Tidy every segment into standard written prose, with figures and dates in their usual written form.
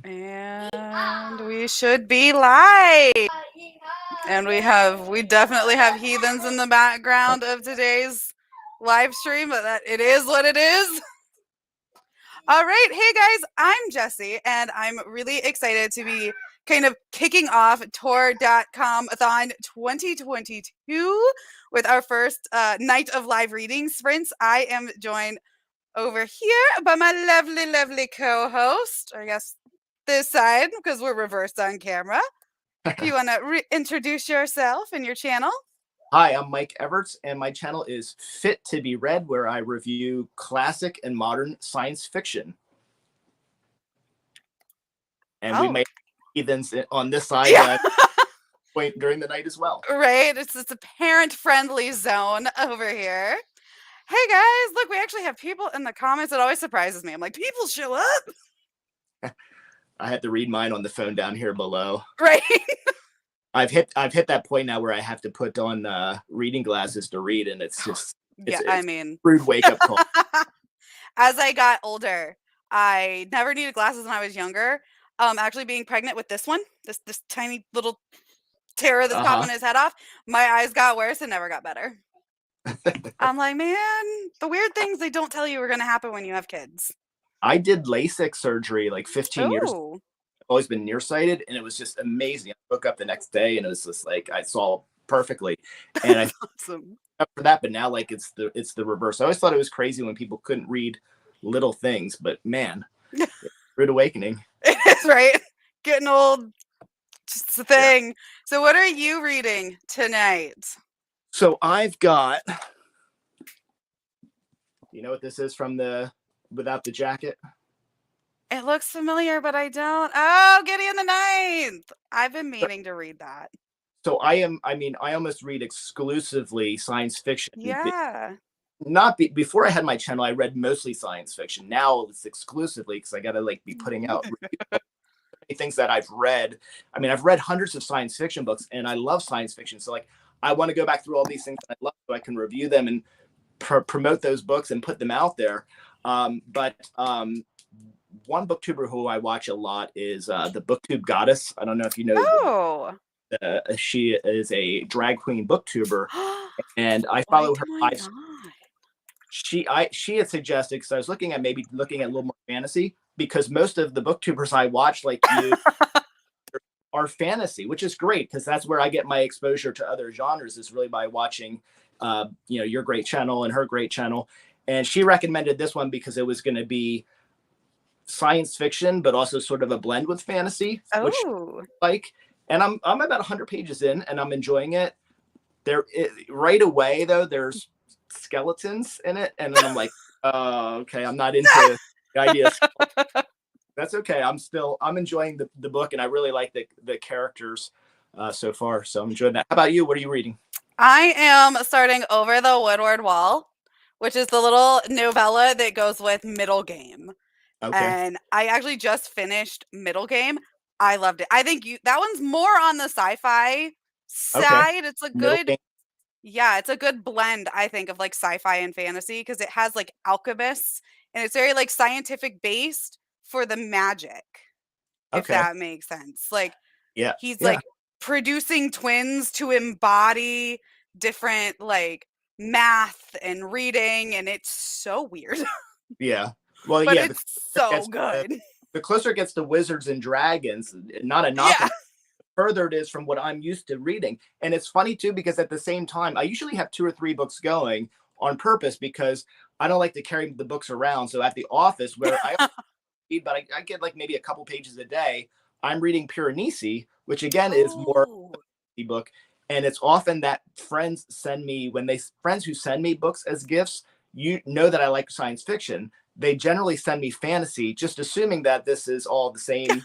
And we should be live. And we definitely have heathens in the background of today's live stream, but that it is what it is. All right. Hey guys, I'm Jessie, and I'm really excited to be kind of kicking off TorDotComAthon2022 with our first night of live reading sprints. I am joined over here by my lovely co-host, or I guess this side because we're reversed on camera. If you want to introduce yourself and your channel. Hi, I'm Mike Everts, and my channel is Fit to be Read, where I review classic and modern science fiction. And we may have heathens on this side point during the night as well. Right, it's a parent-friendly zone over here. Hey guys, look, we actually have people in the comments. It always surprises me. I'm like, people show up. I had to read mine on the phone down here below. Right. I've hit that point now where I have to put on reading glasses to read, and it's just I mean, rude wake up call. As I got older, I never needed glasses when I was younger. Actually being pregnant with this one, this tiny little terror that's popping his head off, my eyes got worse and never got better. I'm like, man, the weird things they don't tell you are going to happen when you have kids. I did LASIK surgery like 15 years ago. I've always been nearsighted, and it was just amazing. I woke up the next day, and it was just like I saw perfectly. And I awesome. For that, but now like it's the reverse. I always thought it was crazy when people couldn't read little things, but man, rude awakening. It is, right? Getting old, just a thing. Yeah. So what are you reading tonight? So I've got, you know what this is from the without the jacket? It looks familiar, but I don't. Oh, Gideon the Ninth. I've been meaning to read that. So I almost read exclusively science fiction. Yeah. Before I had my channel, I read mostly science fiction. Now it's exclusively because I got to like be putting out things that I've read. I mean, I've read hundreds of science fiction books, and I love science fiction. So like, I want to go back through all these things that I love so I can review them and promote those books and put them out there. One booktuber who I watch a lot is the Booktube Goddess. I don't know if you know. Oh. She is a drag queen booktuber, and I follow her live. She had suggested, because I was looking at a little more fantasy, because most of the booktubers I watch, like you, are fantasy, which is great because that's where I get my exposure to other genres, is really by watching your great channel and her great channel. And she recommended this one because it was going to be science fiction, but also sort of a blend with fantasy. Which and I'm about 100 pages in, and I'm enjoying it. Right away though, there's skeletons in it, and then I'm like, oh, okay, I'm not into the idea. That's okay. I'm enjoying the book, and I really like the characters so far. So I'm enjoying that. How about you? What are you reading? I am starting Over the Woodward Wall, which is the little novella that goes with Middle Game. Okay. And I actually just finished Middle Game. I loved it. I think that one's more on the sci-fi side. Okay. It's a good, it's a good blend, I think, of like sci-fi and fantasy, because it has like alchemists, and it's very like scientific based for the magic, if that makes sense. Like, he's like producing twins to embody different like math and reading, and it's so weird. Yeah. Well, but it's so good. The closer it gets to wizards and dragons, not a knock, the further it is from what I'm used to reading. And it's funny too, because at the same time, I usually have 2 or 3 books going on purpose, because I don't like to carry the books around. So at the office, where I read, but I get like maybe a couple pages a day, I'm reading Piranesi, which again is more a book. And it's often that friends who send me books as gifts, you know that I like science fiction. They generally send me fantasy, just assuming that this is all the same thing.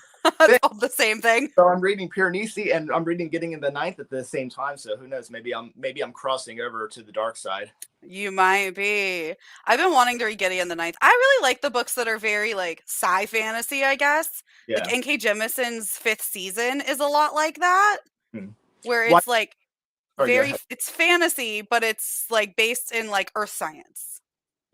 All the same thing. So I'm reading Piranesi, and I'm reading Getting in the Ninth at the same time. So who knows? Maybe I'm crossing over to the dark side. You might be. I've been wanting to read Getting in the Ninth. I really like the books that are very like sci fantasy, I guess. Yeah. Like N.K. Jemison's 5th Season is a lot like that, where it's it's fantasy, but it's like based in like earth science.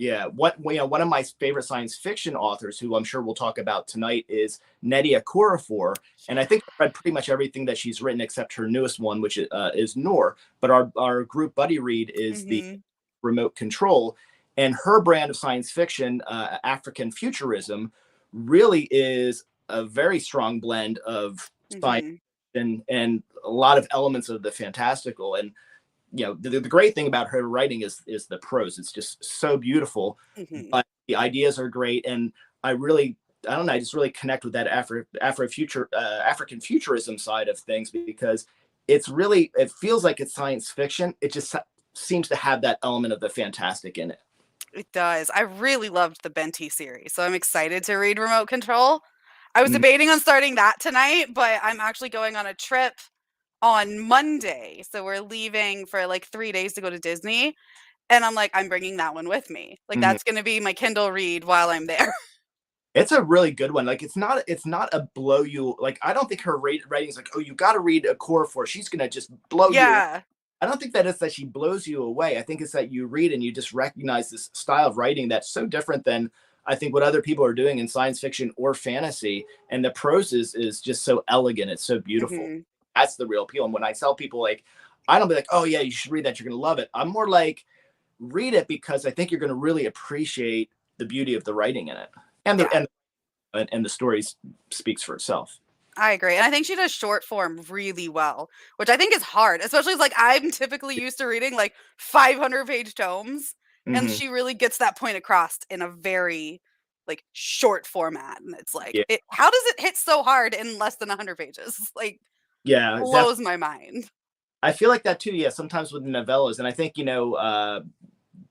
Yeah, one of my favorite science fiction authors, who I'm sure we'll talk about tonight, is Nnedi Okorafor, and I think I've read pretty much everything that she's written except her newest one, which is Noor. But our group buddy read is the Mm-hmm. Remote Control, and her brand of science fiction, African futurism, really is a very strong blend of science Mm-hmm. and a lot of elements of the fantastical. And the great thing about her writing is the prose. It's just so beautiful, Mm-hmm. but the ideas are great, and I don't know, I just really connect with that African futurism side of things, because it feels like it's science fiction. It just seems to have that element of the fantastic in it. It does. I really loved the Benti series, so I'm excited to read Remote Control. I was Mhm. debating on starting that tonight, but I'm actually going on a trip on Monday. So we're leaving for like 3 days to go to Disney. And I'm like, I'm bringing that one with me. Like, Mhm. that's going to be my Kindle read while I'm there. It's a really good one. Like, it's not a blow you, like, I don't think her writing's like, oh, you got to read a core for, she's gonna just blow you away. Yeah. I don't think that it's that she blows you away. I think it's that you read and you just recognize this style of writing that's so different than I think what other people are doing in science fiction or fantasy. And the prose is just so elegant. It's so beautiful. Hmm. That's the real appeal. And when I tell people, like, I don't be like, oh yeah, you should read that, you're gonna love it. I'm more like, read it because I think you're gonna really appreciate the beauty of the writing in it. And the Yeah, and the story speaks for itself. I agree. And I think she does short form really well, which I think is hard, especially as like I'm typically used to reading like 500-page tomes. And Mm-hmm. she really gets that point across in a very like short format. And it's like, Yeah, how does it hit so hard in less than 100 pages? Like, yeah, definitely. blows my mind. I feel like that too. Yeah, sometimes with novellas, and I think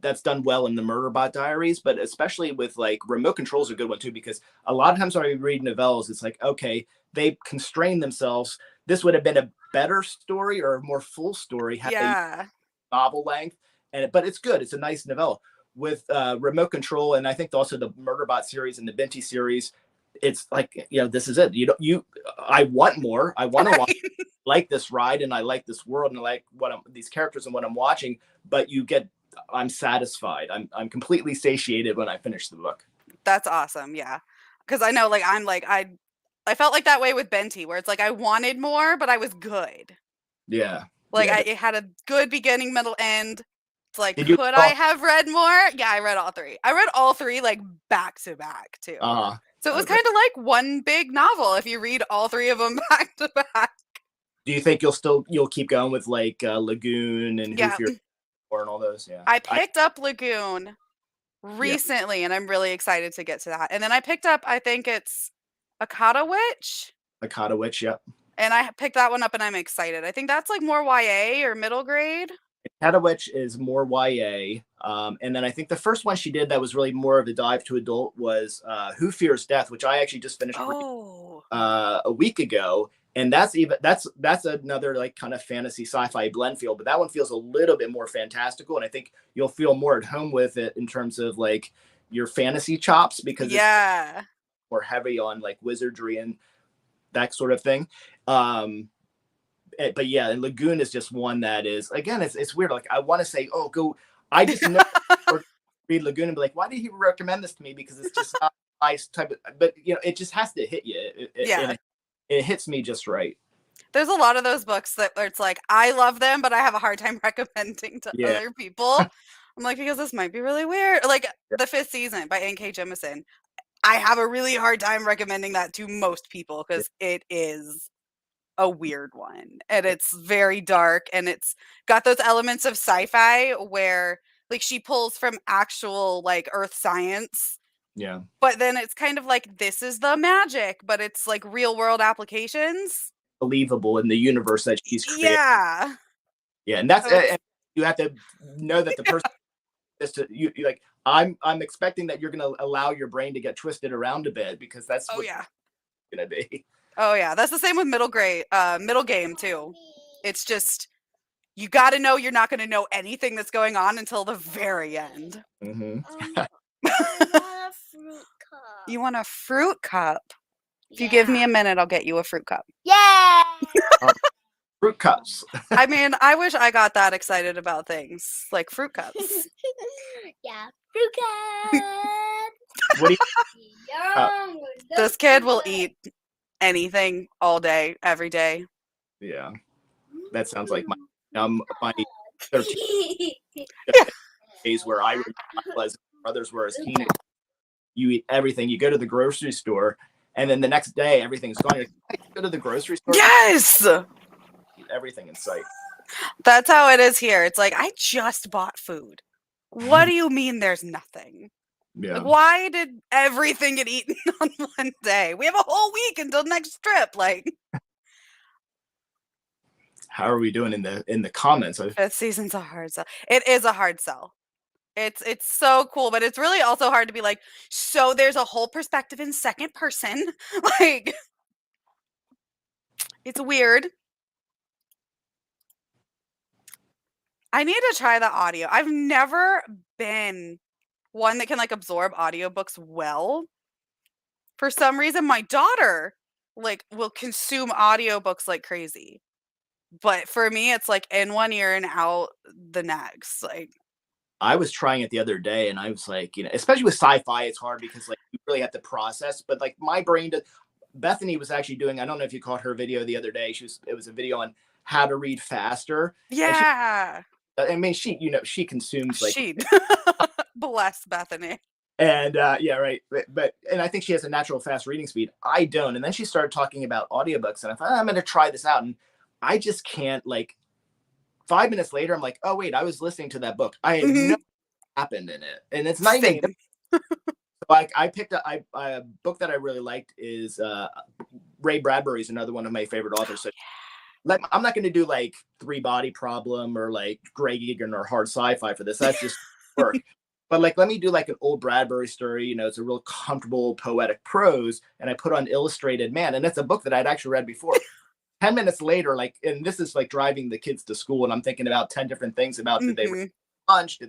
that's done well in the Murderbot Diaries, but especially with like Remote Control is a good one too, because a lot of times when I read novellas, it's like, okay, they constrain themselves. This would have been a better story or a more full story had they Yeah. novel length, but it's good. It's a nice novella. With Remote Control, and I think also the Murderbot series and the Binti series, it's like, this is it. I want more. I want to watch Right. like this ride, and I like this world, and I like these characters and what I'm watching. But I'm satisfied. I'm completely satiated when I finish the book. That's awesome. Yeah. Cause I know like I'm like I felt like that way with Benti, where it's like I wanted more, but I was good. Yeah, Like yeah. it had a good beginning, middle, end. It's like, Did you could I all? have read more? Yeah, I read all three. I read all three like back to back too. So it was Okay. kind of like one big novel if you read all three of them back to back. Do you think you'll keep going with like Lagoon and Who Yeah. Fears More and all those? Yeah, I I picked up Lagoon yeah, recently and I'm really excited to get to that. And then I picked up, I think it's Akata Witch. Akata Witch. Yep. And I picked that one up and I'm excited. I think that's like more YA or middle grade. Witch is more YA. And then I think the first one she did that was really more of a dive to adult was Who Fears Death, which I actually just finished reading Oh, a week ago. And that's another like kind of fantasy sci-fi blend feel, but that one feels a little bit more fantastical, and I think you'll feel more at home with it in terms of like your fantasy chops, because it's yeah. more heavy on like wizardry and that sort of thing. Um, but yeah, and Lagoon is just one that is, again, it's weird. Like, I want to say, oh, go. I just know or read Lagoon and be like, why did he recommend this to me? Because it's just not my type of. But it just has to hit you, Yeah. and it hits me just right. There's a lot of those books that where it's like, I love them, but I have a hard time recommending to Yeah, other people. I'm like, because this might be really weird. Like yeah, The Fifth Season by N.K. Jemisin. I have a really hard time recommending that to most people yeah. because it is a weird one and it's very dark and it's got those elements of sci-fi where like she pulls from actual like earth science, Yeah. but then it's kind of like this is the magic, but it's like real world applications. Believable in the universe that she's created. Yeah. Yeah, and that's So it's and you have to know that the person is to you like. I'm expecting that you're going to allow your brain to get twisted around a bit, because that's oh what yeah. it's going to be. Oh yeah. That's the same with middle game too. It's just you got to know you're not going to know anything that's going on until the very end. Hmm. A fruit cup. You want a fruit cup? If you Yeah. give me a minute, I'll get you a fruit cup. Yay! Fruit cups. I mean, I wish I got that excited about things like fruit cups. Yeah, fruit cup. What do you? Yum. This kid will eat anything all day, every day. Yeah, that sounds like my 13 days where I was, brothers were as teenagers. You eat everything. You go to the grocery store, and then the next day everything's gone. You're like, go to the grocery store. Yes, Eat everything in sight. that's how it is here. It's like I just bought food. What do you mean there's nothing? Yeah. Like, why did everything get eaten on one day? We have a whole week until next trip. Like, how are we doing in the comments? Fifth season's a hard sell. It is a hard sell. It's so cool, but it's really also hard to be like, so there's a whole perspective in second person. Like, it's weird. I need to try the audio. I've never been one that can like absorb audiobooks well. For some reason, my daughter like will consume audiobooks like crazy. But for me, it's like in one ear and out the next. Like, I was trying it the other day, and I was like, especially with sci-fi, it's hard because like you really have to process. But like my brain, Bethany was actually doing. I don't know if you caught her video the other day. It was a video on how to read faster. yeah. I mean, she consumes like She bless Bethany. And yeah, right. But I think she has a natural fast reading speed. I don't. And then she started talking about audiobooks, and I thought I'm going to try this out, and I just can't. Like 5 minutes later, I'm like, oh wait, I was listening to that book. I had no happened in it, and it's not even. Like I picked a book that I really liked is Ray Bradbury's another one of my favorite authors. So I'm not going to do like Three Body Problem or like Greg Egan or hard sci-fi for this. That's just work. But like, let me do like an old Bradbury story. It's a real comfortable poetic prose, and I put on Illustrated Man, and it's a book that I'd actually read before. 10 minutes later, like, and this is like driving the kids to school, and I'm thinking about 10 different things about did they read lunch?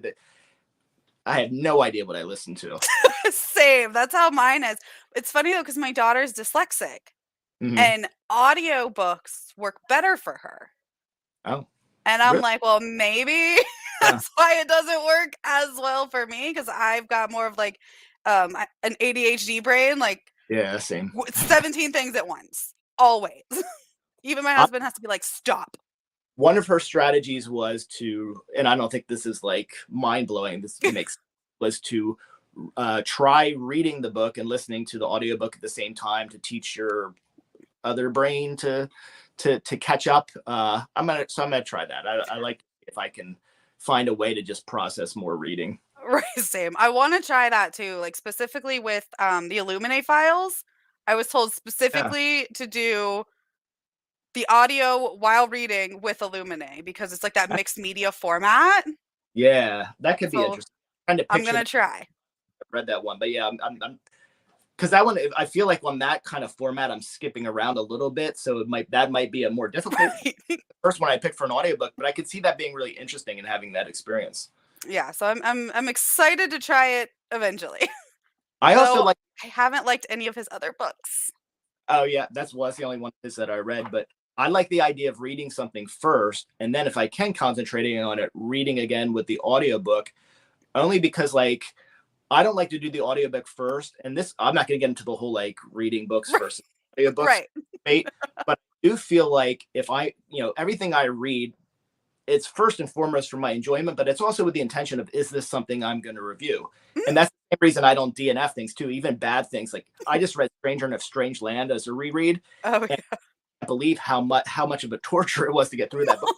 I had no idea what I listened to. Same. That's how mine is. It's funny though, because my daughter's dyslexic, and audiobooks work better for her. Oh. And I'm like, well, maybe that's why it doesn't work as well for me, because I've got more of like an ADHD brain, like yeah, same. 17 things at once, always. Even my husband has to be like, stop. One of her strategies was to, and I don't think this is like mind blowing. This was to try reading the book and listening to the audiobook at the same time to teach your other brain to catch up. I'm gonna try that. I like if I can find a way to just process more reading. Right, same. I want to try that too, like specifically with the Illuminate files. I was told specifically to do the audio while reading with Illuminate because it's like that mixed media format. Yeah, that could be interesting. I'm gonna try. I read that one, but yeah, I'm because that one, I feel like on that kind of format, I'm skipping around a little bit, so that might be a more difficult. The first one I picked for an audiobook, but I could see that being really interesting and having that experience. Yeah, so I'm excited to try it eventually. I also I haven't liked any of his other books. Oh yeah, that's the only one of his that I read, but I like the idea of reading something first, and then if I can concentrating on it, reading again with the audiobook, only because like I don't like to do the audiobook first, and this I'm not going to get into the whole like reading books versus audiobooks, right? But I do feel like if I, everything I read, it's first and foremost for my enjoyment, but it's also with the intention of, is this something I'm going to review? And that's the reason I don't DNF things too, even bad things. Like I just read Stranger in a Strange Land as a reread. Oh yeah. I believe how much of a torture it was to get through that book.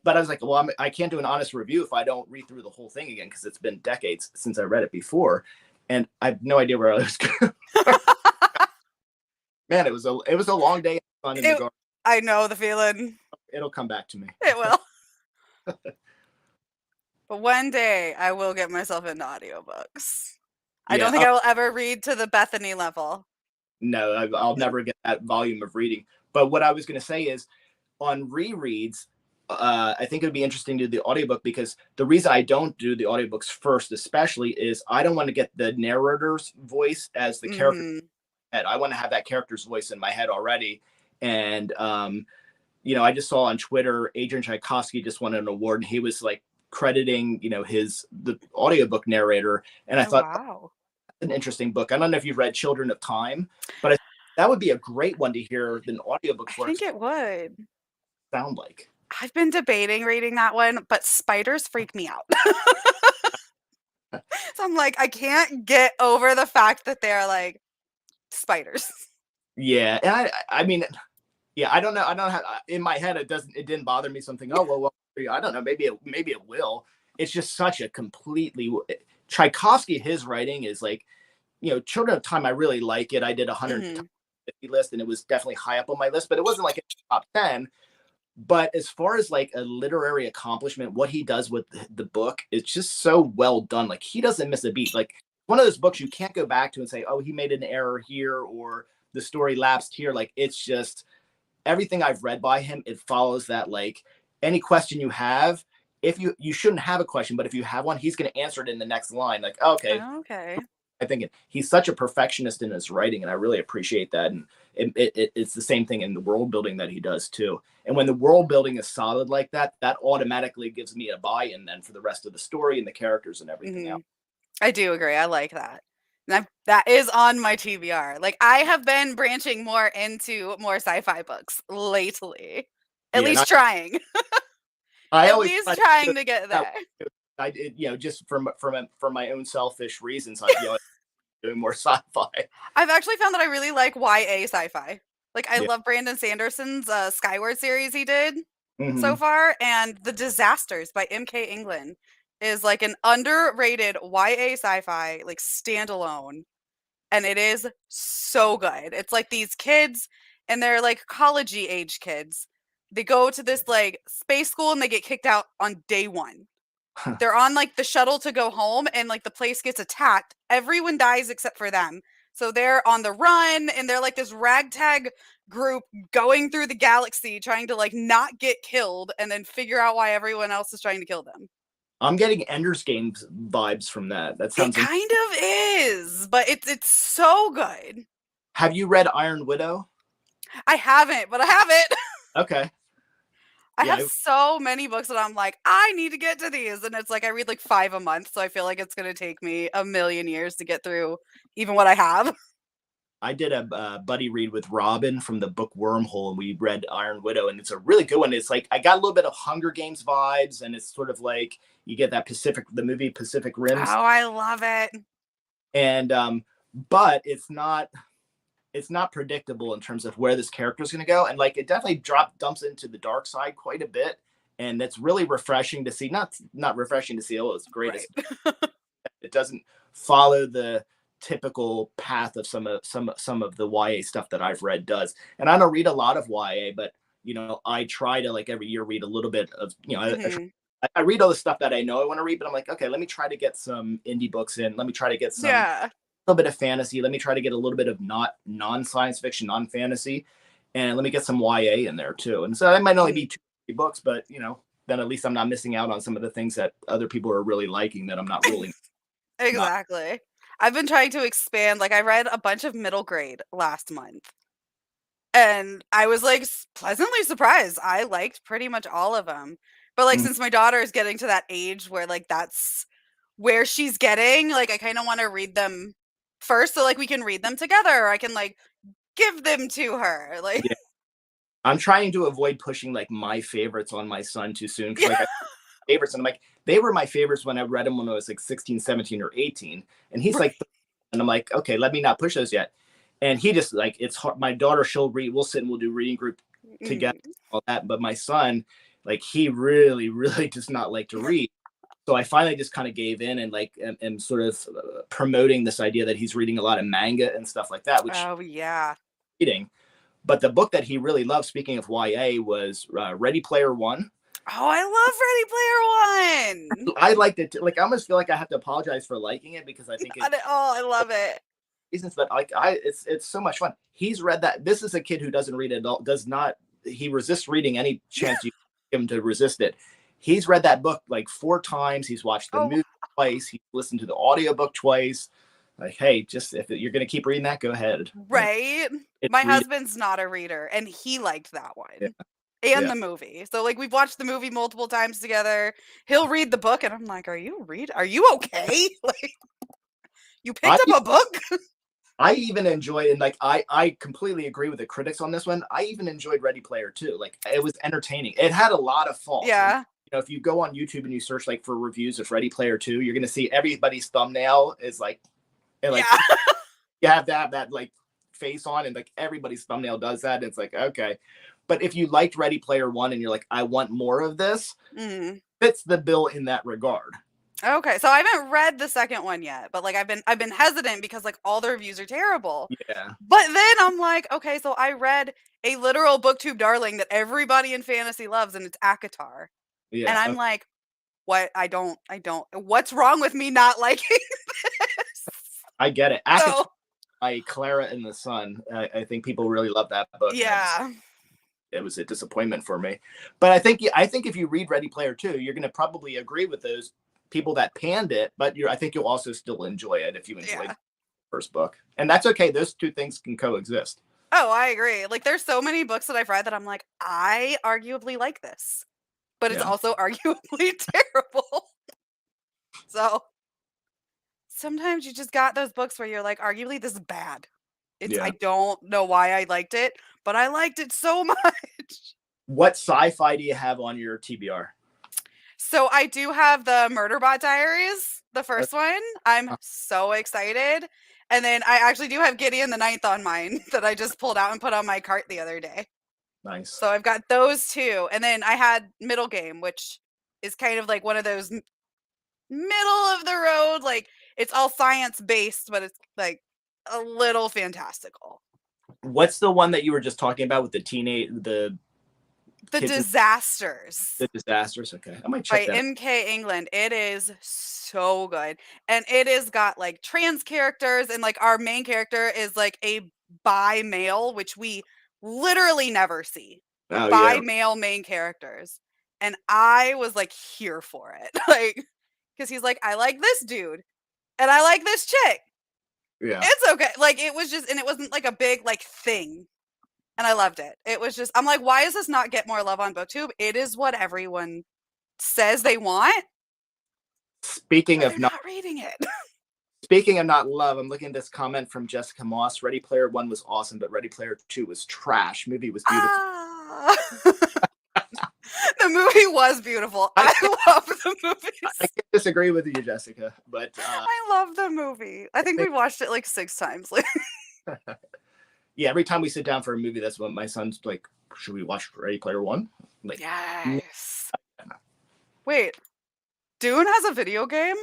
But I was like, well, I can't do an honest review if I don't read through the whole thing again, because it's been decades since I read it before, and I have no idea where I was going. Man, it was a long day in the garden. I know the feeling. It'll come back to me. It will. But one day I will get myself into audiobooks. I don't think I will ever read to the Bethany level. No, I'll never get that volume of reading. But what I was going to say is, on rereads, I think it would be interesting to do the audiobook, because the reason I don't do the audiobooks first, especially, is I don't want to get the narrator's voice as the character. I want to have that character's voice in my head already. And I just saw on Twitter Adrian Tchaikovsky just won an award, and he was like crediting the audiobook narrator, and I thought, wow, an interesting book. I don't know if you've read Children of Time, but that would be a great one to hear the audiobook I for. think it would Sound like. I've been debating reading that one, but spiders freak me out. So I'm like, I can't get over the fact that they're like spiders. Yeah, and I mean, yeah, I don't know. I don't have in my head. It didn't bother me. Something. Oh well, I don't know. Maybe it will. It's just such a completely Tchaikovsky. His writing is like, Children of Time. I really like it. I did 150 list, and it was definitely high up on my list, but it wasn't like a top 10. But as far as like a literary accomplishment, what he does with the book, it's just so well done. Like he doesn't miss a beat. Like one of those books you can't go back to and say, oh, he made an error here or the story lapsed here. Like it's just everything I've read by him. It follows that, like any question you have, if you shouldn't have a question, but if you have one, he's going to answer it in the next line. Like, okay. I think he's such a perfectionist in his writing, and I really appreciate that. And it's the same thing in the world building that he does too. And when the world building is solid like that, that automatically gives me a buy-in then for the rest of the story and the characters and everything else. I do agree. I like that. And that is on my TBR. Like I have been branching more into more sci-fi books lately. At least trying. At least trying to get there. I did, just from my own selfish reasons, I'm doing more sci-fi. I've actually found that I really like YA sci-fi. Like I love Brandon Sanderson's Skyward series he did so far, and The Disasters by M.K. England is like an underrated YA sci-fi, like standalone, and it is so good. It's like these kids, and they're like college-y age kids. They go to this like space school and they get kicked out on day one. They're on like the shuttle to go home, and like the place gets attacked. Everyone dies except for them. So they're on the run, and they're like this ragtag group going through the galaxy trying to like not get killed and then figure out why everyone else is trying to kill them. I'm getting Ender's Game vibes from that. That sounds kind of is, but it's so good. Have you read Iron Widow? I haven't, but I have it. Okay. I have so many books that I'm like, I need to get to these. And it's like, I read like 5 a month. So I feel like it's going to take me a million years to get through even what I have. I did a buddy read with Robin from the book Wormhole, and we read Iron Widow, and it's a really good one. It's like, I got a little bit of Hunger Games vibes, and it's sort of like, you get that the movie Pacific Rim. Oh, I love it. And, but it's not predictable in terms of where this character is going to go. And like, it definitely dumps into the dark side quite a bit. And that's really refreshing to see. Not refreshing to see. Oh, it's great. Right. It doesn't follow the typical path of some of the YA stuff that I've read does. And I don't read a lot of YA, but I try to like every year read a little bit of, I read all the stuff that I know I want to read, but I'm like, okay, let me try to get some indie books in. Let me try to get some little bit of fantasy. Let me try to get a little bit of non-science fiction, non-fantasy, and let me get some YA in there too. And so it might only be 2 books, but then at least I'm not missing out on some of the things that other people are really liking that I'm not ruling. Exactly. I've been trying to expand. Like I read a bunch of middle grade last month, and I was like pleasantly surprised. I liked pretty much all of them. But like since my daughter is getting to that age where like that's where she's getting, like I kind of want to read them first so like we can read them together, or I can like give them to her. Like I'm trying to avoid pushing like my favorites on my son too soon, because like favorites, and I'm like, they were my favorites when I read them when I was like 16, 17, or 18, and he's like, and I'm like, okay, let me not push those yet. And he just like, it's hard. My daughter, she'll read, we'll sit and we'll do reading group together, all that, but my son, like, he really does not like to read. So I finally just kind of gave in and like am sort of promoting this idea that he's reading a lot of manga and stuff like that, which reading. But the book that he really loved, speaking of YA, was Ready Player One. Oh, I love Ready Player One. I liked it. Like, I almost feel like I have to apologize for liking it, because I think I love it. Reasons, but like it's so much fun. He's read that. This is a kid who doesn't read adult, he resists reading any chance you give him to resist it. He's read that book like 4 times. He's watched the movie twice. He's listened to the audiobook twice. Like, hey, just if you're going to keep reading that, go ahead. Right. Like, My husband's not a reader, and he liked that one. Yeah. And the movie. So like we've watched the movie multiple times together. He'll read the book and I'm like, are you okay? Like you picked up a book? I even enjoyed, and like I completely agree with the critics on this one. I even enjoyed Ready Player 2. Like it was entertaining. It had a lot of faults. Yeah. And, if you go on YouTube and you search like for reviews of Ready Player 2, you're gonna see everybody's thumbnail is like, and like you have to have that like face on, and like everybody's thumbnail does that. It's like, okay. But if you liked Ready Player 1 and you're like, I want more of this, fits the bill in that regard. Okay, so I haven't read the second one yet, but like I've been hesitant because like all the reviews are terrible. Yeah. But then I'm like, okay, so I read a literal booktube darling that everybody in fantasy loves, and it's ACOTAR. Yeah. And I'm like, what? I don't. What's wrong with me not liking this? I get it. ACOTAR by Clara and the Sun. I think people really love that book. Yeah. It was a disappointment for me. But I think if you read Ready Player 2, you're going to probably agree with those people that panned it, but I think you'll also still enjoy it if you enjoyed the first book. And that's okay. Those two things can coexist. Oh, I agree. Like there's so many books that I've read that I'm like, I arguably like this, but it's also arguably terrible. So sometimes you just got those books where you're like, arguably this is bad. I don't know why I liked it, but I liked it so much. What sci-fi do you have on your TBR? So I do have the Murderbot Diaries, the first one. I'm so excited. And then I actually do have Gideon the Ninth on mine that I just pulled out and put on my cart the other day. Nice. So I've got those two. And then I had Middle Game, which is kind of like one of those middle of the road, like it's all science based, but it's like a little fantastical. What's the one that you were just talking about with the Disasters? The Disasters. Okay, I might check that out. MK England. It is so good, and it has got like trans characters, and like our main character is like a bi male, which we literally never see. Bi male main characters, and I was like here for it, like because he's like, I like this dude, and I like this chick. Yeah, it's okay. Like it was just, and it wasn't like a big like thing. And I loved it. It was just, I'm like, why does this not get more love on BookTube? It is what everyone says they want. Speaking of not reading it. Speaking of not love, I'm looking at this comment from Jessica Moss. Ready Player 1 was awesome, but Ready Player 2 was trash. Movie was beautiful. The movie was beautiful. I love the movies. I can't disagree with you, Jessica, but I love the movie. I think we watched it like 6 times. Yeah, every time we sit down for a movie, that's what my son's like, should we watch Ready Player 1? Like, yes. Wait, Dune has a video game?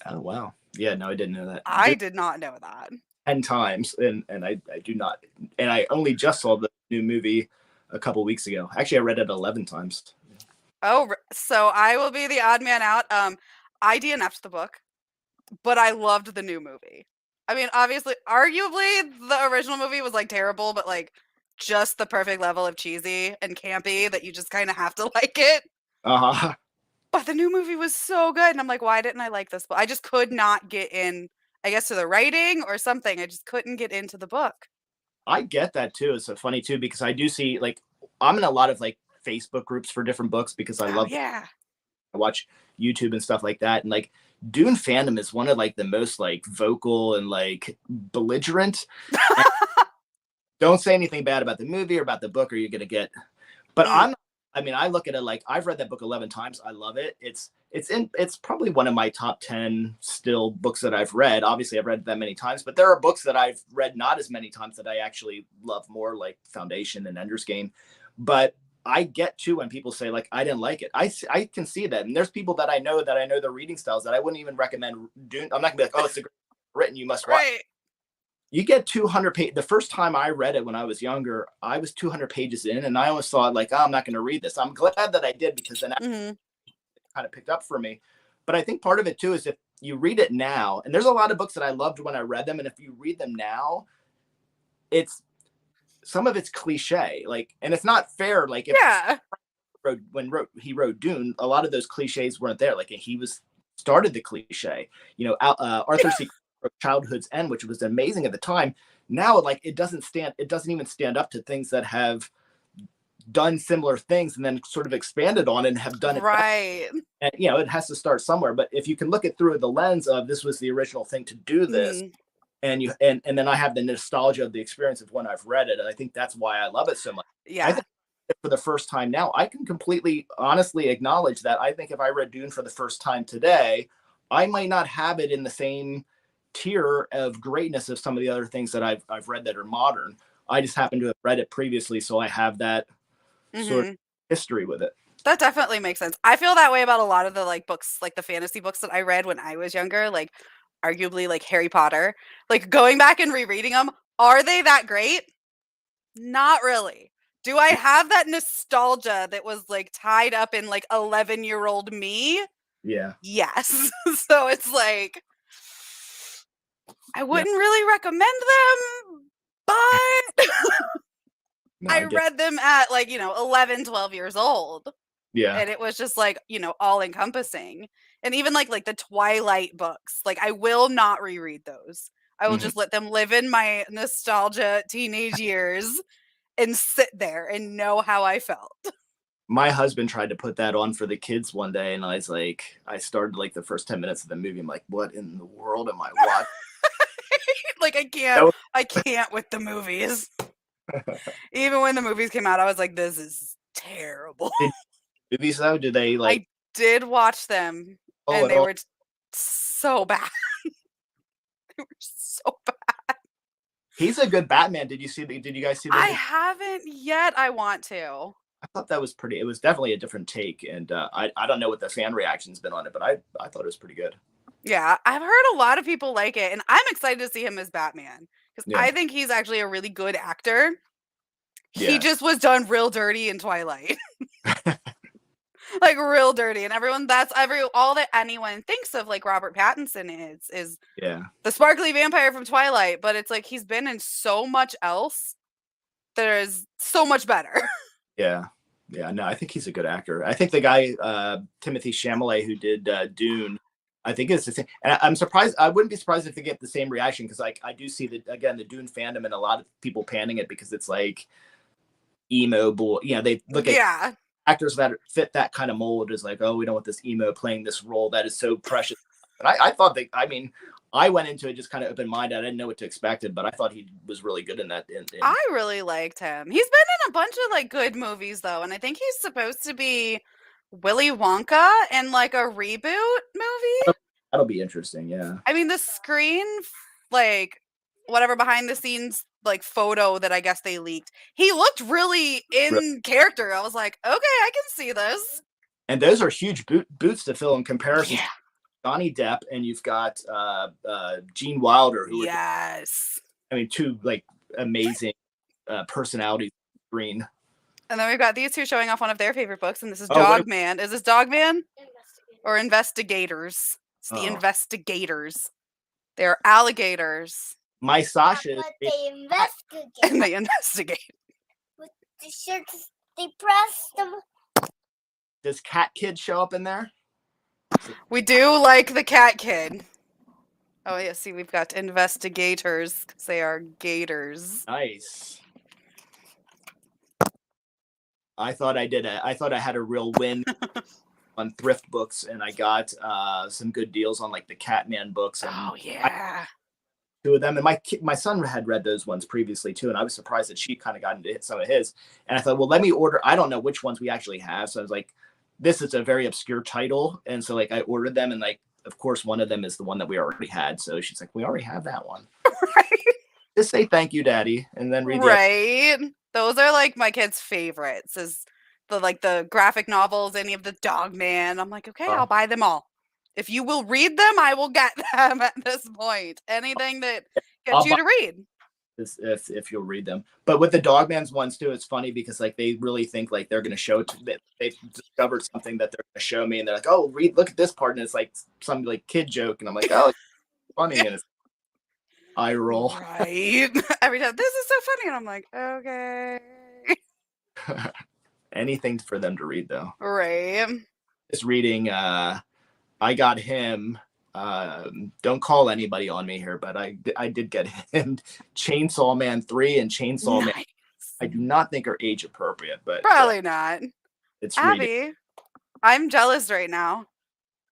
Oh, wow. Yeah, no, I didn't know that. I did not know that. 10 times, and I do not. And I only just saw the new movie a couple weeks ago. Actually, I read it 11 times. Oh, so I will be the odd man out. I DNF'd the book, but I loved the new movie. I mean, obviously, arguably, the original movie was like terrible, but like just the perfect level of cheesy and campy that you just kind of have to like it. But the new movie was so good, and I'm like, why didn't I like this book? I just could not get in, I guess, to the writing or something. I just couldn't get into the book. I get that too. It's so funny too, because I do see, like, I'm in a lot of like Facebook groups for different books because I love. Yeah. I watch YouTube and stuff like that, and like Dune fandom is one of like the most like vocal and like belligerent. Don't say anything bad about the movie or about the book, or you're gonna get. But I look at it like I've read that book 11 times. I love it. It's probably one of my top 10 still books that I've read. Obviously, I've read that many times, but there are books that I've read not as many times that I actually love more, like Foundation and Ender's Game. But I get too when people say like I didn't like it. I can see that, and there's people that I know the reading styles that I wouldn't even recommend doing. I'm not gonna be like, oh, it's a great written, you must watch. Right. You get 200 pages. The first time I read it when I was younger, I was 200 pages in, and I always thought like, oh, I'm not going to read this. I'm glad that I did, because then it kind of picked up for me. But I think part of it too is if you read it now, and there's a lot of books that I loved when I read them, and if you read them now, some of it's cliche, like, and it's not fair. Like, if he wrote Dune, a lot of those cliches weren't there. Like, he was started the cliche. Arthur C. Childhood's End, which was amazing at the time. Now, like, it doesn't even stand up to things that have done similar things and then sort of expanded on it and have done it right. And it has to start somewhere. But if you can look it through the lens of this was the original thing to do this, and then I have the nostalgia of the experience of when I've read it, and I think that's why I love it so much. Yeah. I think for the first time now, I can completely honestly acknowledge that I think if I read Dune for the first time today, I might not have it in the same tier of greatness of some of the other things that I've read that are modern. I just happen to have read it previously, so I have that sort of history with it. That definitely makes sense. I feel that way about a lot of the like books, like the fantasy books that I read when I was younger, like arguably like Harry Potter. Like going back and rereading them, are they that great? Not really. Do I have that nostalgia that was like tied up in like 11-year-old me? Yeah. Yes. So it's like I wouldn't really recommend them, but No, I read them at like, 11, 12 years old. Yeah. And it was just like, all encompassing. And even like the Twilight books, like I will not reread those. I will just let them live in my nostalgia teenage years and sit there and know how I felt. My husband tried to put that on for the kids one day, and I started like the first 10 minutes of the movie. I'm like, what in the world am I watching? Like I can't with the movies. Even when the movies came out, I was like, this is terrible. Movies though, do they like? I did watch them, and they were so bad. They were so bad. He's a good Batman. Did you guys see that? I haven't yet. I want to. I thought that was pretty. It was definitely a different take, and I don't know what the fan reaction's been on it, but I thought it was pretty good. Yeah, I've heard a lot of people like it, and I'm excited to see him as Batman because I think he's actually a really good actor. He just was done real dirty in Twilight. Like real dirty, and all that anyone thinks of like Robert Pattinson is the sparkly vampire from Twilight, but it's like he's been in so much else that is so much better. No, I think he's a good actor. I think the guy Timothée Chalamet who did Dune, I think it's the same. And I'm surprised. I wouldn't be surprised if they get the same reaction because like I do see the Dune fandom and a lot of people panning it because it's like emo bull. They look at actors that fit that kind of mold is like, oh, we don't want this emo playing this role that is so precious. And I thought I went into it just kind of open-minded. I didn't know what to expect, but I thought he was really good in that. I really liked him. He's been in a bunch of like good movies though, and I think he's supposed to be Willy Wonka in like a reboot movie. That'll be interesting, yeah. I mean, the screen, like whatever behind the scenes like photo that I guess they leaked, he looked really in character. I was like, okay, I can see this. And those are huge boots to fill in comparison to Johnny Depp, and you've got Gene Wilder, who two like amazing personalities on screen. And then we've got these two showing off one of their favorite books, and this is Dogman. Is this Dogman or Investigators? It's the Investigators. They're alligators. My Sasha, and they investigate. With the shirts, they press them. Does Cat Kid show up in there? We do like the Cat Kid. Oh yeah, see, we've got investigators because they are gators. Nice. I thought I had a real win on thrift books, and I got some good deals on like the Catman books. And two of them, and my son had read those ones previously too, and I was surprised that she kind of got into some of his. And I thought, well, let me order. I don't know which ones we actually have, so I was like, this is a very obscure title, and so like I ordered them, and like of course one of them is the one that we already had. So she's like, we already have that one. Right. Just say thank you, Daddy, and then read. Right. Those are like my kids' favorites. Is the graphic novels, any of the Dogman. I'm like, okay, I'll buy them all. If you will read them, I will get them at this point. Anything that gets you to read. If you'll read them. But with the Dogman's ones too, it's funny because like they really think like they're going to show that they've discovered something that they're going to show me, and they're like, oh, look at this part, and it's like some like kid joke, and I'm like, oh, it's funny, and it's eye roll. Right. Every time, this is so funny, and I'm like, okay. Anything for them to read though. Right. Just reading I got him. Don't call anybody on me here, but I did get him Chainsaw Man 3 and Chainsaw Man. I do not think are age appropriate, but probably not. It's Abby, I'm jealous right now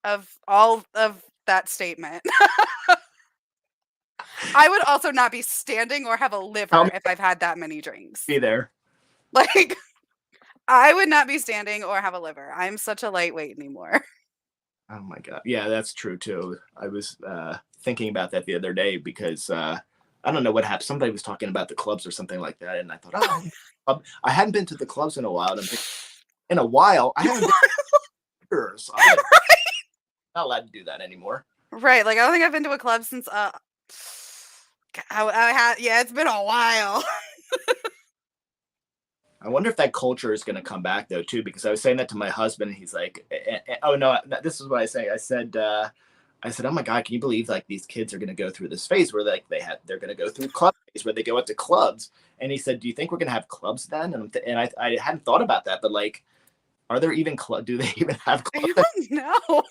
of all of that statement. I would also not be standing or have a liver if I've had that many drinks. Be there. Like, I would not be standing or have a liver. I'm such a lightweight anymore. Oh my God. Yeah, that's true too. I was thinking about that the other day because I don't know what happened. Somebody was talking about the clubs or something like that. And I thought, I hadn't been to the clubs in a while. And in a while, I haven't been to years. I'm not allowed to do that anymore. Right. Like, I don't think I've been to a club since, it's been a while. I wonder if that culture is going to come back though too, because I was saying that to my husband and he's like, oh no, this is what I say. I said, oh my God, can you believe like these kids are going to go through this phase where like they're going to go through club phase where they go out to clubs. And he said, do you think we're going to have clubs then? And I hadn't thought about that, but like, are there even do they even have clubs? I don't know.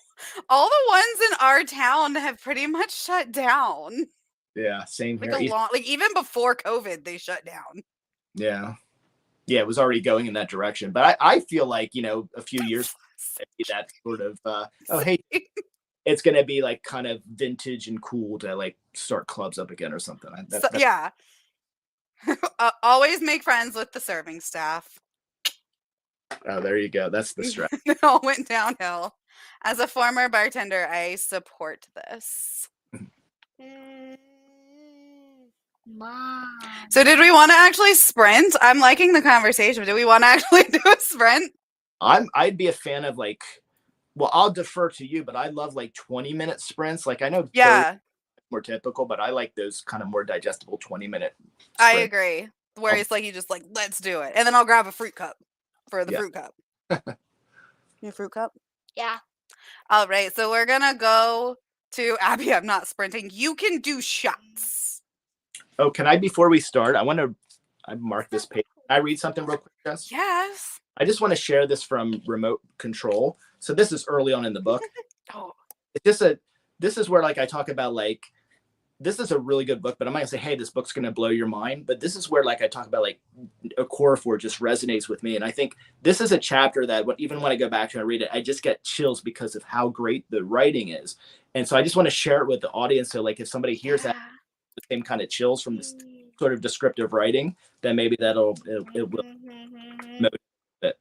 All the ones in our town have pretty much shut down. Yeah, same here. Even before COVID, they shut down. Yeah. Yeah, it was already going in that direction. But I feel like, a few years, that sort of, hey, it's going to be like kind of vintage and cool to like start clubs up again or something. Yeah. Always make friends with the serving staff. Oh, there you go. That's the stress. It all went downhill. As a former bartender, I support this. Mom. So did we want to actually sprint? I'm liking the conversation. Do we want to actually do a sprint? I'd be a fan of like, well, I'll defer to you, but I love like 20-minute sprints. Like I know more typical, but I like those kind of more digestible 20-minute sprints. I agree. Where it's like you just like, let's do it. And then I'll grab a fruit cup for the fruit cup. Your fruit cup? Yeah. All right. So we're gonna go to Abby. I'm not sprinting. You can do shots. Oh, can I, before we start, I mark this page. Can I read something real quick, Jess? Yes. I just want to share this from remote control. So this is early on in the book. This is where like I talk about like, this is a really good book, but I'm not gonna say, hey, this book's gonna blow your mind. But this is where like I talk about like Okorafor just resonates with me. And I think this is a chapter that even when I go back to and read it, I just get chills because of how great the writing is. And so I just want to share it with the audience. So like if somebody hears that the same kind of chills from this sort of descriptive writing, then maybe it will motivate it.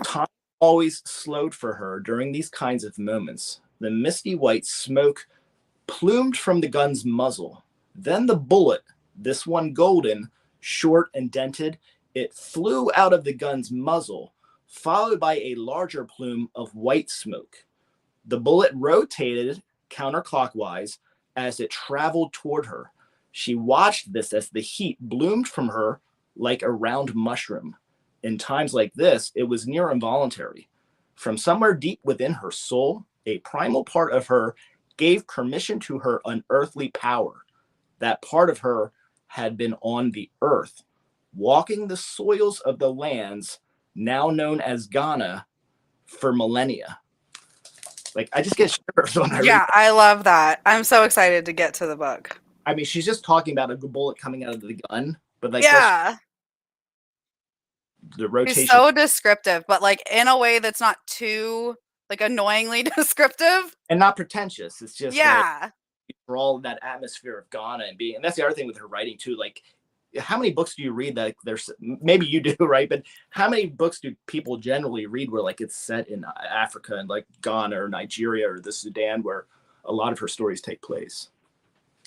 Time always slowed for her during these kinds of moments. The misty white smoke plumed from the gun's muzzle. Then the bullet, this one golden, short and dented, it flew out of the gun's muzzle, followed by a larger plume of white smoke. The bullet rotated counterclockwise as it traveled toward her. She watched this as the heat bloomed from her like a round mushroom. In times like this, it was near involuntary. From somewhere deep within her soul, a primal part of her gave permission to her unearthly power. That part of her had been on the earth, walking the soils of the lands now known as Ghana for millennia. Like, I just get shivers when I read that. I love that. I'm so excited to get to the book. I mean, she's just talking about a bullet coming out of the gun, but like, the rotation. She's so descriptive, but like in a way that's not too like annoyingly descriptive and not pretentious. It's just like, for all that atmosphere of Ghana and that's the other thing with her writing too. Like, how many books do you read that there's, maybe you do, right? But how many books do people generally read where like it's set in Africa and like Ghana or Nigeria or the Sudan, where a lot of her stories take place?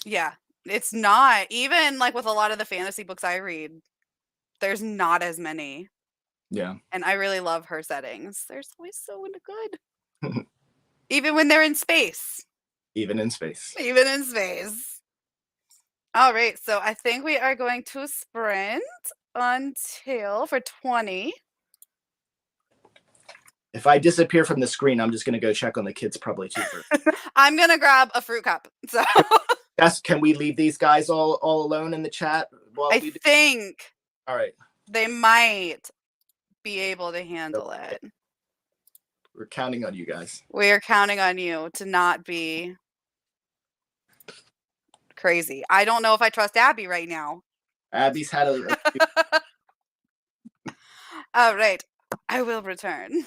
Yeah, it's not even like with a lot of the fantasy books I read. There's not as many. Yeah. And I really love her settings. They're always so good. Even when they're in space. Even in space. Even in space. All right. So I think we are going to sprint until for 20. If I disappear from the screen, I'm just going to go check on the kids probably too. I'm going to grab a fruit cup. So yes, can we leave these guys all alone in the chat? I think. All right. They might be able to handle it. We're counting on you guys. We are counting on you to not be crazy. I don't know if I trust Abby right now. Abby's had a All right. I will return.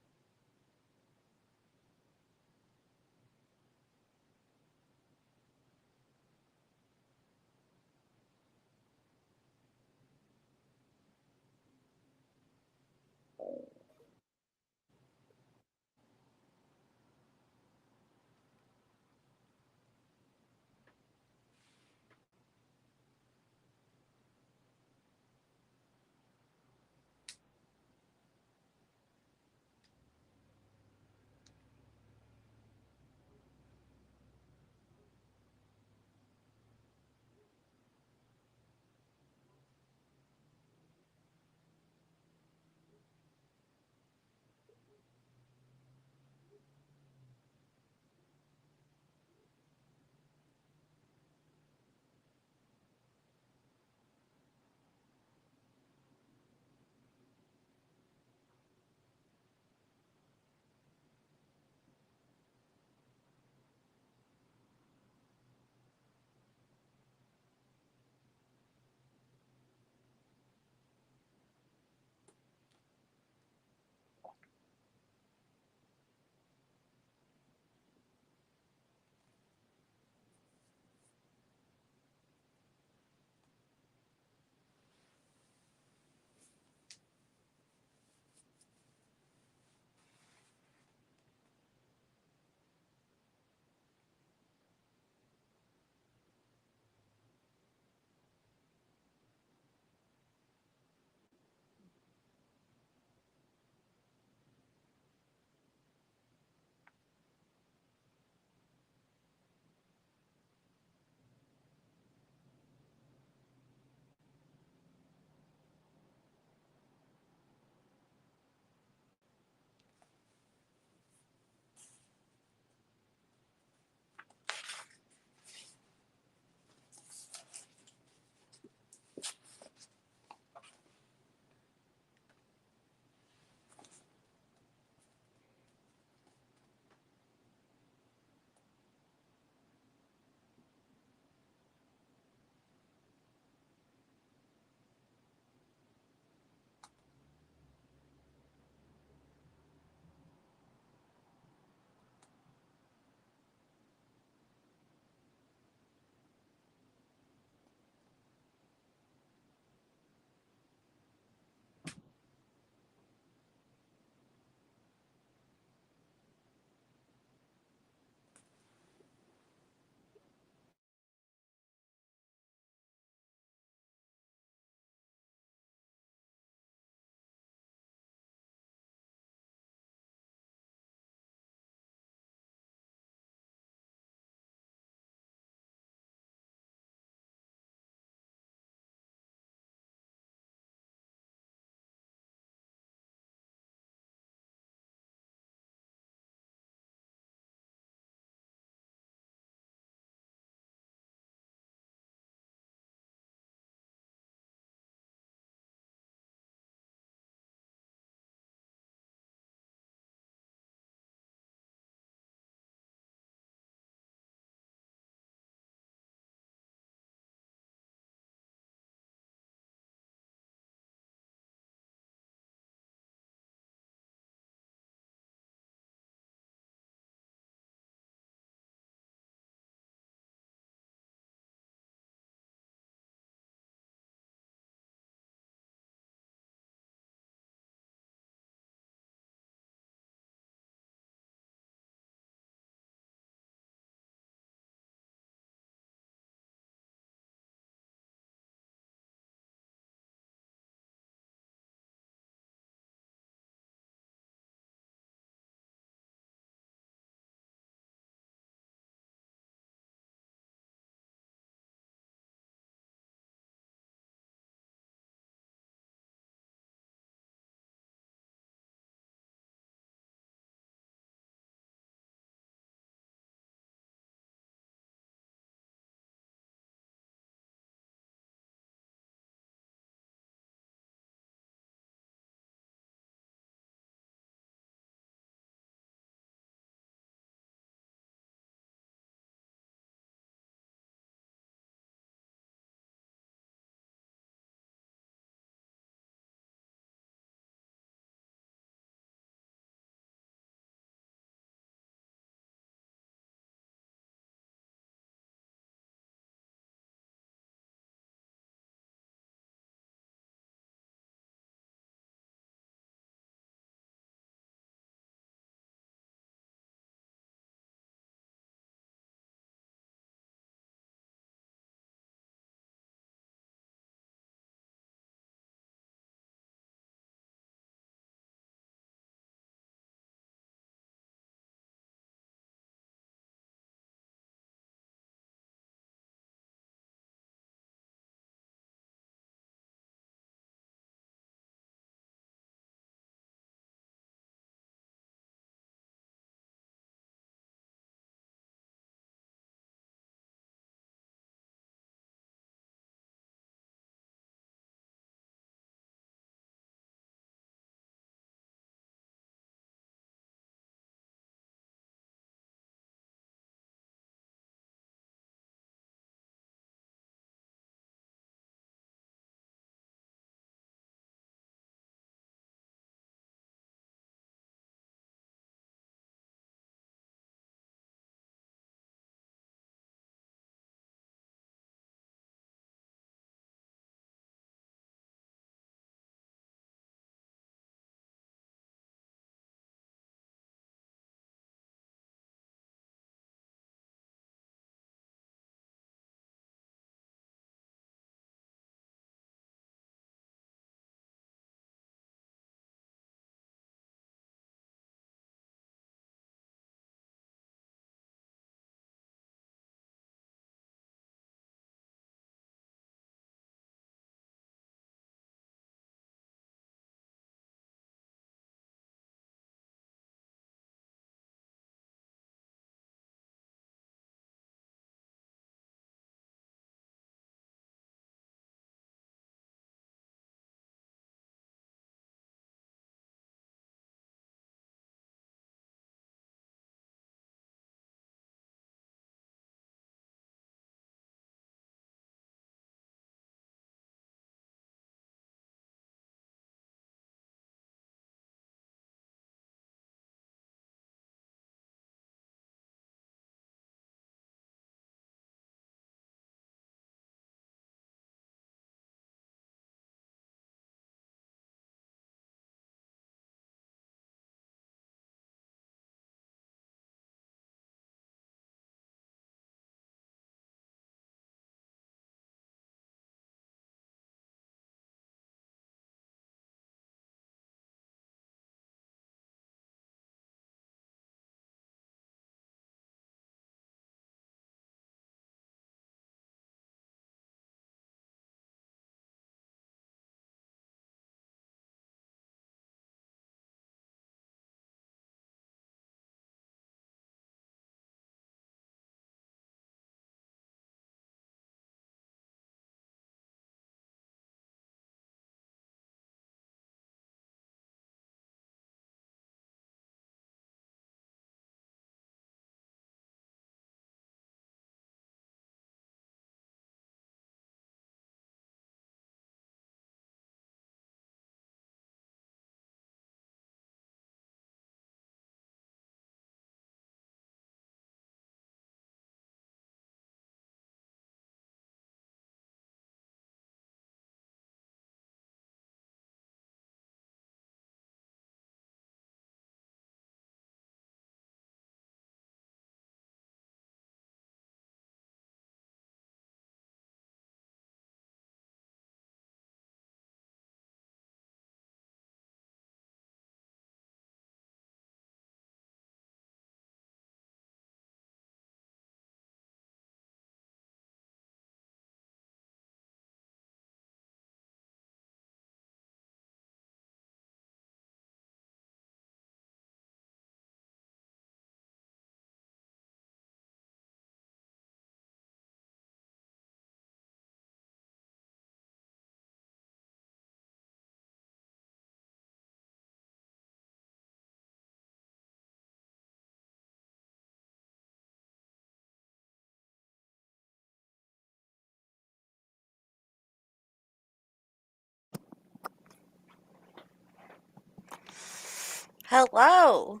Hello.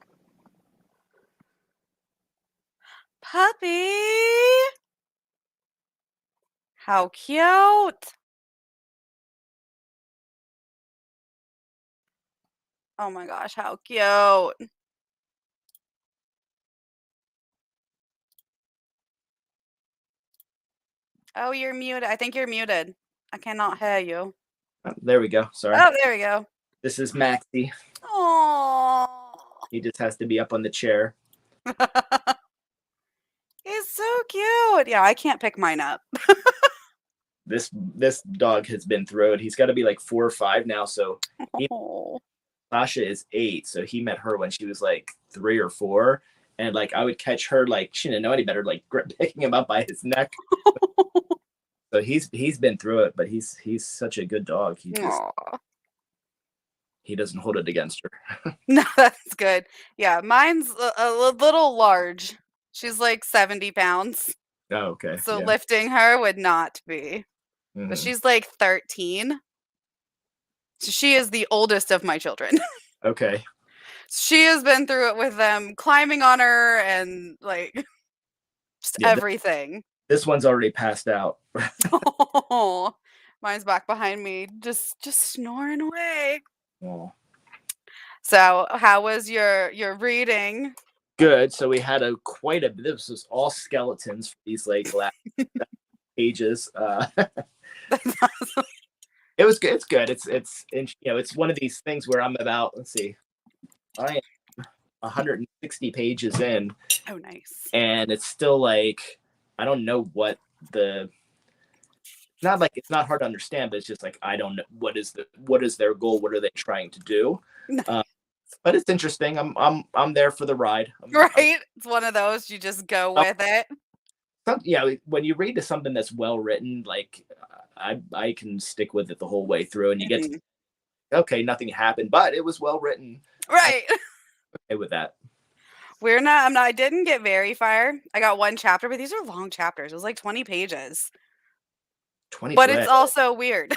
Puppy. How cute. Oh my gosh, how cute. Oh, you're muted. I think you're muted. I cannot hear you. Oh, there we go. Sorry. Oh, there we go. This is Maxie. Oh. He just has to be up on the chair. He's so cute. Yeah, I can't pick mine up. This dog has been through it. He's got to be like 4 or 5 now. So Sasha is 8. So he met her when she was like 3 or 4. And like I would catch her, like she didn't know any better, like picking him up by his neck. So he's been through it, but he's such a good dog. He doesn't hold it against her. No, that's good. Yeah, mine's a little large. She's like 70 pounds. Oh, okay. So lifting her would not be. Mm-hmm. But she's like 13. So she is the oldest of my children. Okay. She has been through it with them climbing on her and like just everything. This one's already passed out. Oh, mine's back behind me, just snoring away. Oh. So, how was your reading? Good. So we had quite a bit. This was all skeletons for these like last pages. It was good. It's good. It's one of these things where I'm about. Let's see, I am 160 pages in. Oh, nice. And it's still like I don't know what not like it's not hard to understand, but it's just like I don't know what is their goal, what are they trying to do. But it's interesting. I'm there for the ride. It's one of those you just go with it. When you read to something that's well written, like I can stick with it the whole way through, and you get to, okay, nothing happened, but it was well written. Right. Okay with that. I didn't get very far. I got one chapter, but these are long chapters. It was like 20 pages. 20. But it's also weird.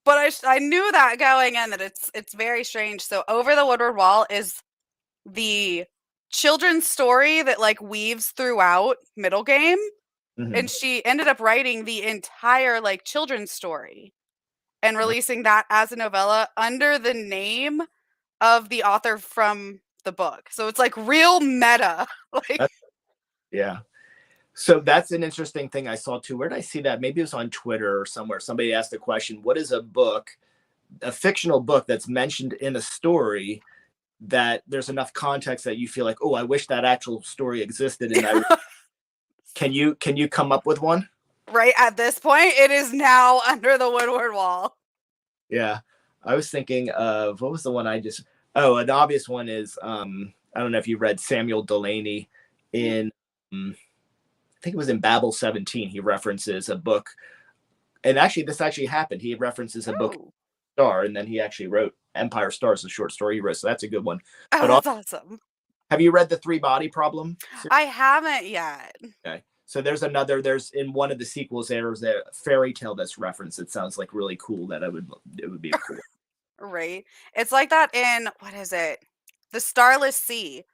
But I knew that going in that it's very strange. So Over the Woodward Wall is the children's story that like weaves throughout middle game. Mm-hmm. And she ended up writing the entire like children's story and releasing that as a novella under the name of the author from the book. So it's like real meta. Yeah. So that's an interesting thing I saw too. Where did I see that? Maybe it was on Twitter or somewhere. Somebody asked the question, what is a fictional book that's mentioned in a story that there's enough context that you feel like, oh, I wish that actual story existed. And can you come up with one? Right at this point, it is now Under the Woodward Wall. Yeah. I was thinking of, what was the one an obvious one is, I don't know if you read Samuel Delaney in, I think it was in Babel 17. He references a book, and this actually happened. He references a book, Star, and then he actually wrote Empire Stars, a short story he wrote. So that's a good one. Oh, that's awesome. Have you read the 3 Body Problem? I haven't yet. Okay. So there's in one of the sequels, there's a fairy tale that's referenced. It sounds like really cool it would be cool. Right. It's like that in, what is it? The Starless Sea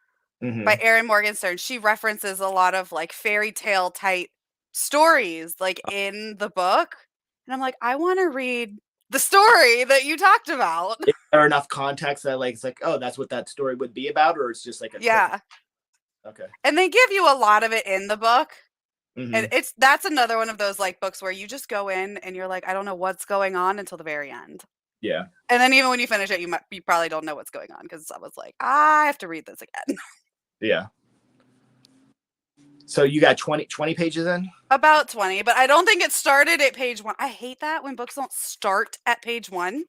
by Erin Morgenstern. She references a lot of like fairy tale type stories like in the book. And I'm like, I want to read the story that you talked about. Is there enough context that like it's like, oh, that's what that story would be about, or it's just like okay. And they give you a lot of it in the book. And that's another one of those like books where you just go in and you're like, I don't know what's going on until the very end. Yeah. And then even when you finish it, you probably don't know what's going on because I was like, I have to read this again. Yeah. So you got 20 pages in? About 20, but I don't think it started at page 1. I hate that when books don't start at page 1.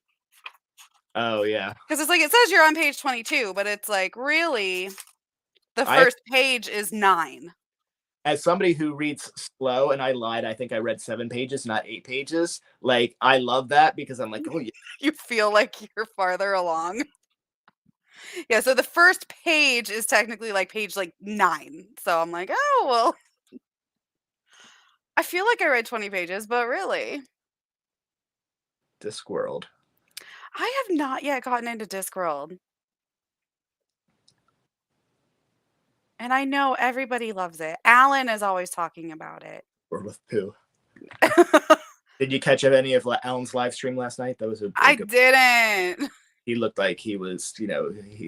Oh, yeah. Because it's like, it says you're on page 22, but it's like, really, the first page is 9. As somebody who reads slow, and I lied, I think I read 7 pages, not 8 pages. Like, I love that because I'm like, oh, yeah. You feel like you're farther along. Yeah, so the first page is technically like page like 9. So I'm like, oh, well. I feel like I read 20 pages, but really. Discworld. I have not yet gotten into Discworld. And I know everybody loves it. Alan is always talking about it. Or with poo. Did you catch any of Alan's live stream last night? That was a I good. didn't. He looked like he was,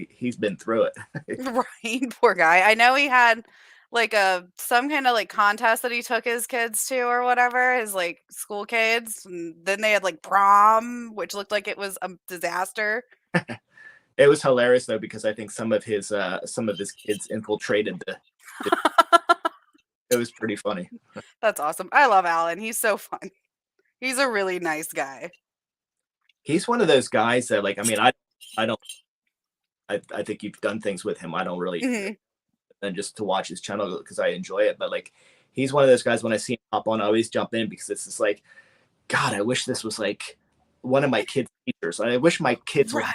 he's been through it. Right, poor guy. I know he had like some kind of like contest that he took his kids to or whatever, his like school kids, and then they had like prom, which looked like it was a disaster. It was hilarious though, because I think some of his kids infiltrated it was pretty funny. That's awesome. I love Alan. He's so fun. He's a really nice guy. He's one of those guys that, like, I mean, I think you've done things with him. I don't really, and just to watch his channel because I enjoy it. But like, he's one of those guys when I see him hop on, I always jump in because it's just like, God, I wish this was like one of my kids' teachers. I wish my kids would,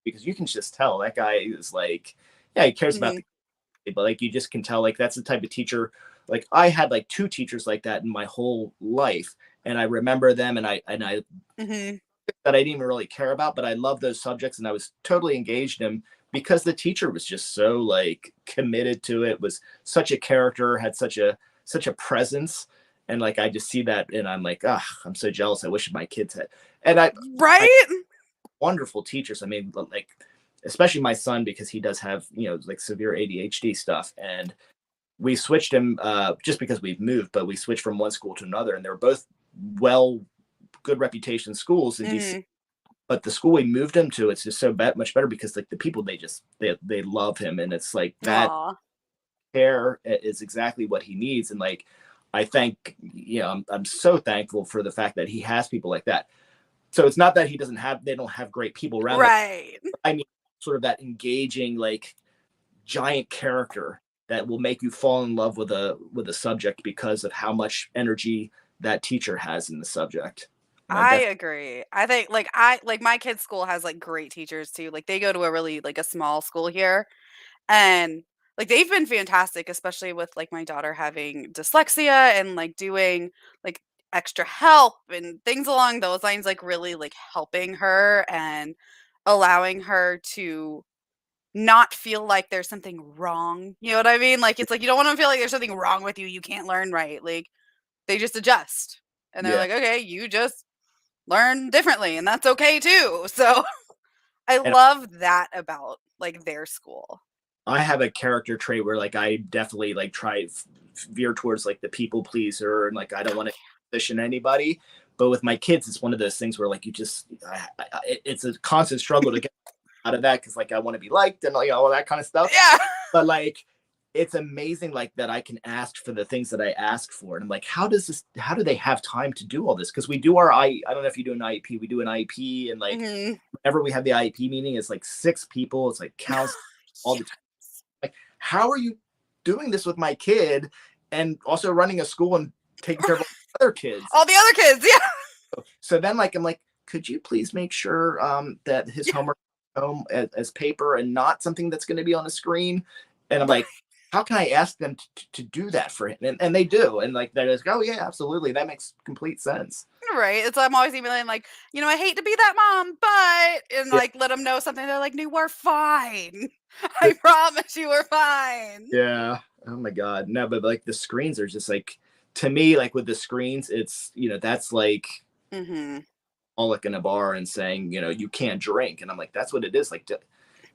because you can just tell that guy is like, yeah, he cares about the kid, but like you just can tell like that's the type of teacher. Like I had like 2 teachers like that in my whole life, and I remember them, and I that I didn't even really care about, but I love those subjects and I was totally engaged in them because the teacher was just so like committed to it, was such a character, had such a presence. And like, I just see that and I'm like, I'm so jealous. I wish my kids had, and I wonderful teachers. I mean, like, especially my son, because he does have, like severe ADHD stuff. And we switched him just because we've moved, but we switched from one school to another, and they were both good reputation schools in DC, but the school we moved him to, it's just so much better because like the people, they love him, and it's like that care is exactly what he needs. And like I think, I'm so thankful for the fact that he has people like that. So it's not that they don't have great people around, right? I mean, sort of that engaging, like giant character that will make you fall in love with a subject because of how much energy that teacher has in the subject. I agree. I think like my kids' school has like great teachers too. Like they go to a really like a small school here, and like they've been fantastic, especially with like my daughter having dyslexia and like doing like extra help and things along those lines, like really like helping her and allowing her to not feel like there's something wrong. You know what I mean? Like it's like you don't want to feel like there's something wrong with you. You can't learn right. Like they just adjust. And they're like, okay, you just learn differently, and that's okay too. So I love that about like their school. I have a character trait where like I definitely like try veer towards like the people pleaser, and like I don't want to position anybody. But with my kids, it's one of those things where like you just it's a constant struggle to get out of that, because like I want to be liked and all that kind of stuff. Yeah. But like it's amazing like that I can ask for the things that I ask for, and I'm like, how do they have time to do all this? Because we do I don't know if you do an IEP, we do an IEP, and like whenever we have the IEP meeting, it's like 6 people, it's like counts all the time. Like, how are you doing this with my kid and also running a school and taking care of other kids? All the other kids, yeah. So then like I'm like, could you please make sure that his homework home as paper and not something that's going to be on a screen? And I'm like, how can I ask them to do that for him? And they do. And like, they're just, oh yeah, absolutely. That makes complete sense. Right. It's I'm always emailing like, I hate to be that mom, but and like let them know something. They're like, no, we're fine. I promise you we're fine. Yeah. Oh my God. No, but like the screens are just like, to me, like with the screens, it's, that's like all like in a bar and saying, you can't drink. And I'm like, that's what it is. Like,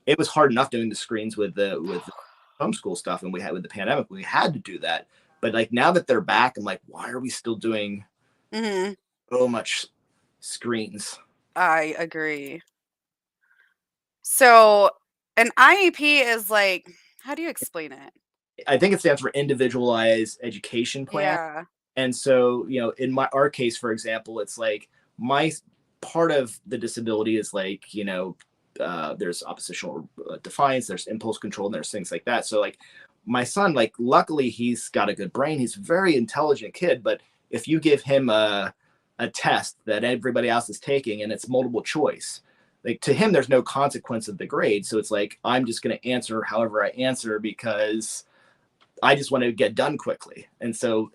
it was hard enough doing the screens with the homeschool stuff, and we had with the pandemic, we had to do that. But like now that they're back, I'm like, why are we still doing so much screens? I agree. So an IEP is like, how do you explain it? I think it stands for individualized education plan. Yeah. And so, in our case, for example, it's like my part of the disability is like, there's oppositional defiance, there's impulse control, and there's things like that. So like my son, like luckily he's got a good brain. He's a very intelligent kid, but if you give him a test that everybody else is taking and it's multiple choice, like to him, there's no consequence of the grade. So it's like, I'm just going to answer however I answer because I just want to get done quickly. And so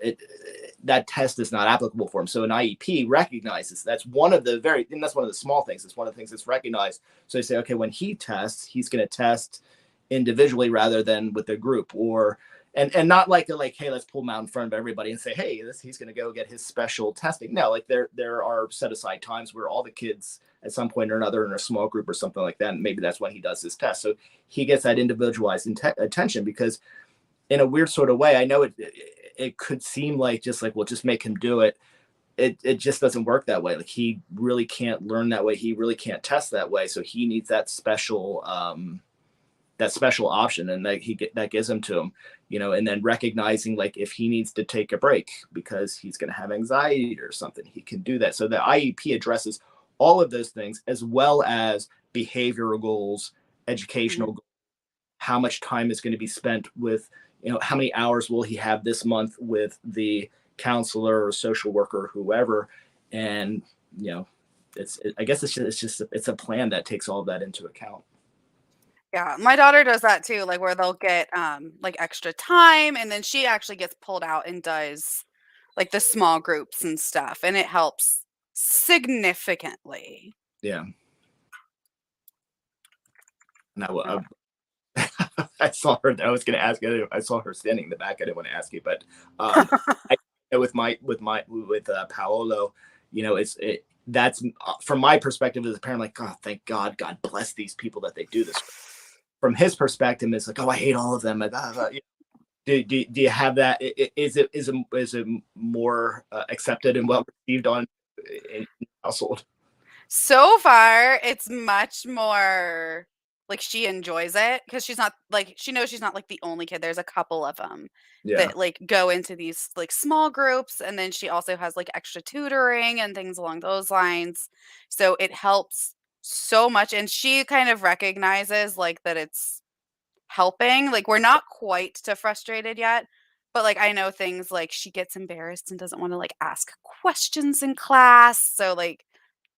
that test is not applicable for him. So an IEP recognizes that's one of the small things. It's one of the things that's recognized. So they say, okay, when he tests, he's going to test individually rather than with a group, or and not like hey, let's pull him out in front of everybody and say, hey, he's going to go get his special testing. No, like there are set aside times where all the kids at some point or another in a small group or something like that, and maybe that's when he does his test, so he gets that individualized attention. Because in a weird sort of way, I know it could seem like just like, well, just make him do it. It just doesn't work that way. Like, he really can't learn that way. He really can't test that way. So he needs that special option, and that gives him to him, and then recognizing, like, if he needs to take a break because he's going to have anxiety or something, he can do that. So the IEP addresses all of those things, as well as behavioral goals, educational goals, how much time is going to be spent with, how many hours will he have this month with the counselor or social worker or whoever. And, I guess it's a plan that takes all of that into account. Yeah, my daughter does that too, like, where they'll get, like, extra time, and then she actually gets pulled out and does, like, the small groups and stuff, and it helps significantly. Yeah. Now, I saw her. I was going to ask you. I saw her standing in the back. I didn't want to ask you, but with Paolo, that's from my perspective as a parent, like, oh, thank God, God bless these people that they do this. From his perspective, it's like, oh, I hate all of them. Do you have that? Is it more accepted and well received in your household? So far, it's much more like she enjoys it, because she's not like, she knows she's not like the only kid. There's a couple of them that like go into these like small groups, and then she also has like extra tutoring and things along those lines. So it helps so much, and she kind of recognizes like that it's helping. Like, we're not quite to frustrated yet, but like, I know things like she gets embarrassed and doesn't want to like ask questions in class. So like,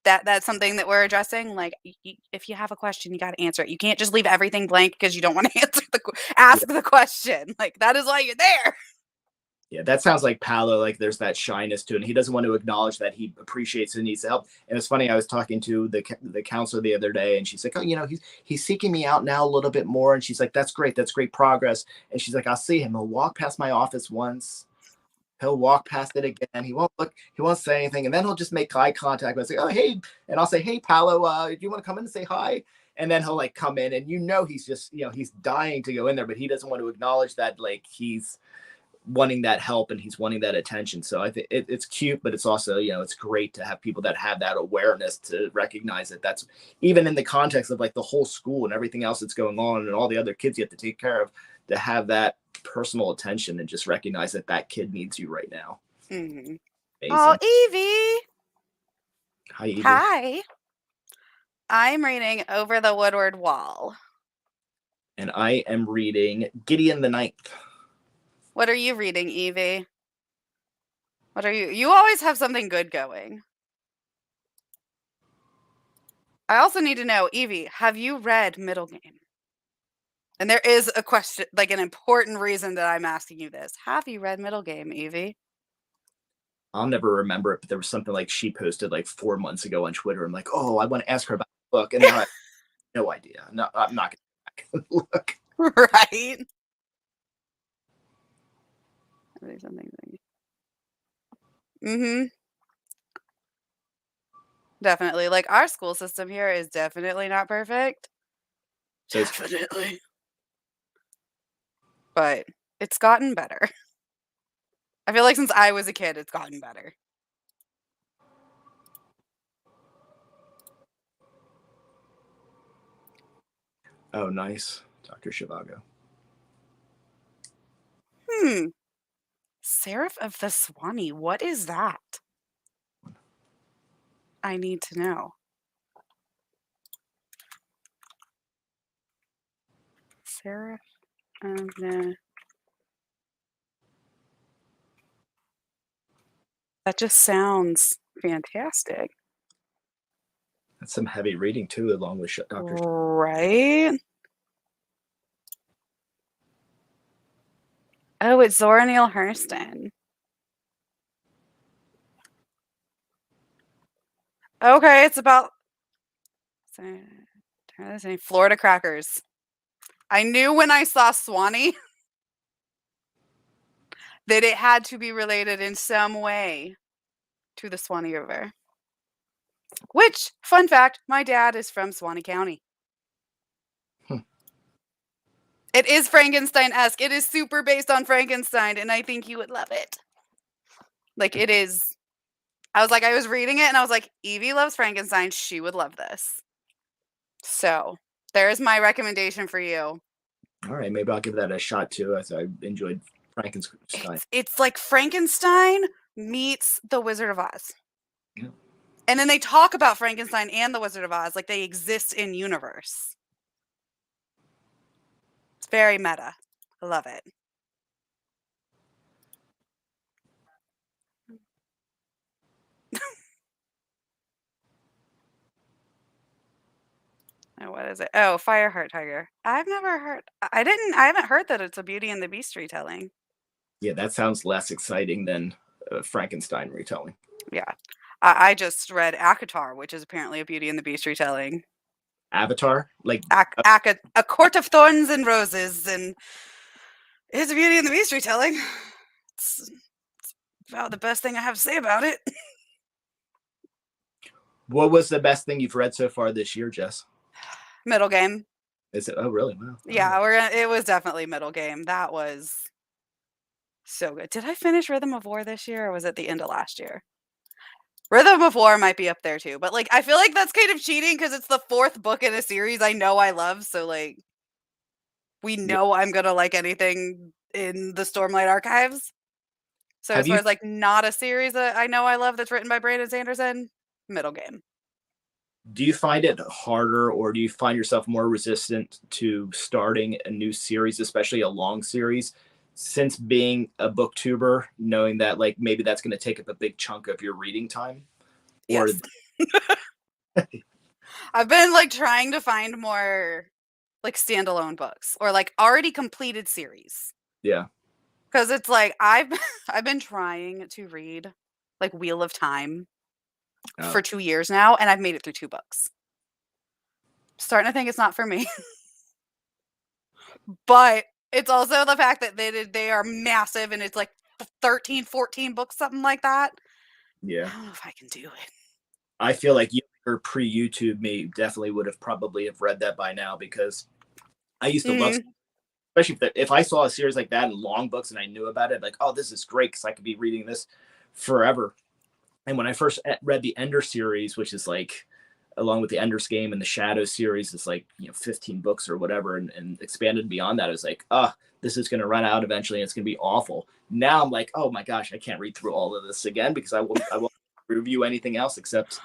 that's something that we're addressing. Like, if you have a question, you got to answer it. You can't just leave everything blank because you don't want to ask the question. Like, that is why you're there. Yeah, that sounds like Paolo. Like, there's that shyness to it, and he doesn't want to acknowledge that he appreciates and needs help. And it's funny, I was talking to the counselor the other day, and she's like, oh, he's seeking me out now a little bit more. And she's like, that's great progress. And she's like, I'll see him. He'll walk past my office once. He'll walk past it again. He won't look. He won't say anything, and then he'll just make eye contact. I say, "Oh, hey," and I'll say, "Hey, Paolo, do you want to come in and say hi?" And then he'll like come in, and he's just, he's dying to go in there, but he doesn't want to acknowledge that, like, he's wanting that help and he's wanting that attention. So I think it's cute, but it's also, it's great to have people that have that awareness to recognize that that's even in the context of like the whole school and everything else that's going on and all the other kids you have to take care of, to have that personal attention and just recognize that kid needs you right now. Mm-hmm. Oh, Evie. Hi, Evie. Hi. I'm reading Over the Woodward Wall. And I am reading Gideon the Ninth. What are you reading, Evie? What are you? You always have something good going. I also need to know, Evie, have you read Middle Game? And there is a question, like an important reason that I'm asking you this. Have you read Middle Game, Evie? I'll never remember it, but there was something like she posted like 4 months ago on Twitter. I'm like, oh, I want to ask her about the book. And now I have no idea. No, I'm not going to look. Right? Mm-hmm. Definitely. Like, our school system here is definitely not perfect. Definitely. But it's gotten better. I feel like since I was a kid, it's gotten better. Oh, nice. Dr. Zhivago. Seraph of the Swanee. What is that? I need to know. Seraph of the... That just sounds fantastic. That's some heavy reading too, along with Dr. Right? Oh, it's Zora Neale Hurston. Okay, it's about Florida crackers. I knew when I saw Swanee that it had to be related in some way to the Swanee River. Which, fun fact, my dad is from Swanee County. It is Frankenstein-esque. It is super based on Frankenstein, and I think you would love it. Like, it is. I was reading it, and I was like, Evie loves Frankenstein. She would love this. So, there's my recommendation for you. All right, maybe I'll give that a shot, too, as I enjoyed Frankenstein. It's like Frankenstein meets The Wizard of Oz. Yeah. And then they talk about Frankenstein and The Wizard of Oz like they exist in universe. It's very meta. I love it. Oh, what is it? Oh, Fireheart Tiger. I've never heard. I haven't heard that it's a Beauty and the Beast retelling. Yeah, that sounds less exciting than Frankenstein retelling. Yeah. I just read ACOTAR, which is apparently a Beauty and the Beast retelling. Avatar? Like A Court of Thorns and Roses, and it's a Beauty and the Beast retelling. It's about the best thing I have to say about it. What was the best thing you've read so far this year, Jess? Middle Game. Is it? Oh, really? Wow. Yeah, it was definitely Middle Game. That was so good. Did I finish Rhythm of War this year, or was it the end of last year? Rhythm of War might be up there too, but like I feel like that's kind of cheating because it's the 4th book in a series I know I love. So like, we know I'm gonna like anything in the Stormlight Archives. So as far as like not a series that I know I love that's written by Brandon Sanderson, Middle Game. Do you find it harder, or do you find yourself more resistant to starting a new series, especially a long series, since being a booktuber, knowing that like maybe that's going to take up a big chunk of your reading time? Yes. I've been like trying to find more like standalone books or like already completed series. Yeah. Because it's like I've been trying to read like Wheel of Time for 2 years now, and I've made it through 2 books. Starting to think it's not for me. But it's also the fact that they are massive, and it's like 13, 14 books, something like that. Yeah. I don't know if I can do it. I feel like younger pre-YouTube me definitely would have probably have read that by now, because I used to love, especially if I saw a series like that in long books and I knew about it, like, oh, this is great because I could be reading this forever. And when I first read the Ender series, which is like, along with the Ender's Game and the Shadow series, it's like, 15 books or whatever, and expanded beyond that. I was like, this is going to run out eventually, and it's going to be awful. Now I'm like, oh my gosh, I can't read through all of this again, because I won't review anything else except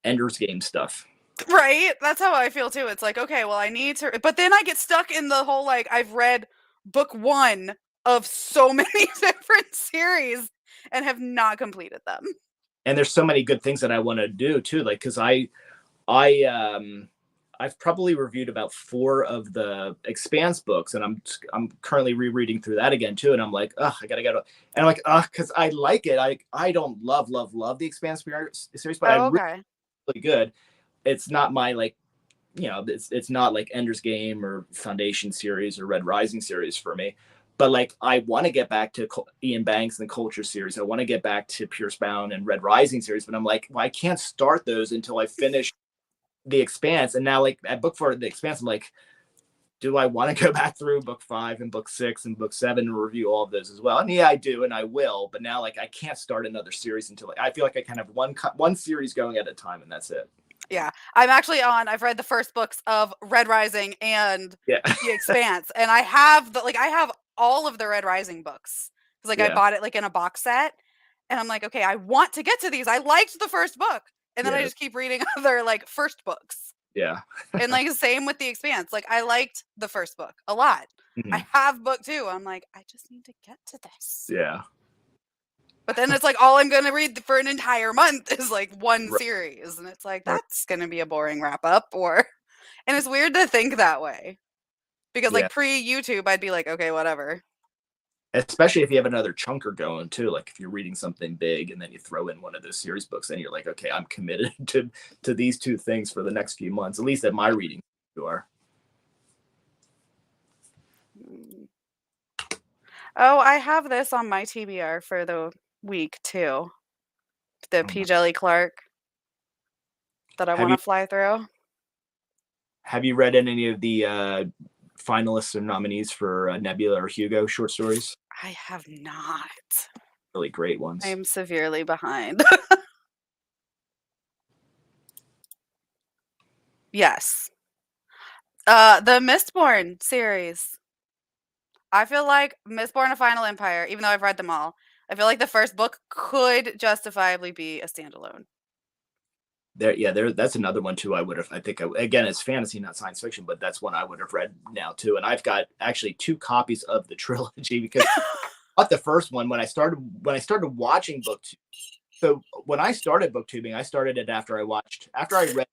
Ender's Game stuff. Right? That's how I feel too. It's like, okay, well, I need to, but then I get stuck in the whole like I've read book 1 of so many different series and have not completed them. And there's so many good things that I want to do too, like because I've probably reviewed about 4 of the Expanse books, and I'm currently rereading through that again too, and I'm like, I gotta go. And I'm like, because I like it. I don't love the Expanse series, but really good. It's not my like, it's not like Ender's Game or Foundation series or Red Rising series for me. But like, I want to get back to Ian Banks and the Culture series. I want to get back to Piercebound and Red Rising series, but I'm like, well, I can't start those until I finish the Expanse. And now, like at book 4, the Expanse, I'm like, do I want to go back through book 5 and book 6 and book 7 and review all of those as well? And yeah, I do, and I will. But now, like, I can't start another series until I feel like I kind of have one series going at a time, and that's it. Yeah, I've read the first books of Red Rising and the Expanse, and I have all of the Red Rising books because I bought it like in a box set, and I'm like, okay, I want to get to these. I liked the first book, and then I just keep reading other like first books. Yeah. And like same with the Expanse. Like I liked the first book a lot. Mm-hmm. I have book 2. I'm like, I just need to get to this. Yeah. But then it's like all I'm going to read for an entire month is like one series. And it's like, that's going to be a boring wrap up. And it's weird to think that way. Because like pre-YouTube, I'd be like, okay, whatever. Especially if you have another chunker going too. Like if you're reading something big and then you throw in one of those series books, and you're like, okay, I'm committed to these 2 things for the next few months. At least at my reading, you are. Oh, I have this on my TBR for the week too. The P. Jelly Clark that I Have want you to fly through. have you read any of the finalists or nominees for Nebula or Hugo short stories? I have not. Really great ones. I am severely behind. Yes. The Mistborn series. I feel like Mistborn and Final Empire, even though I've read them all, I feel like the first book could justifiably be a standalone. That's another one too. Again, it's fantasy, not science fiction, but that's one I would have read now too. And I've got actually 2 copies of the trilogy because I bought the first one when I started watching booktube. So when I started booktubing, I started it after I read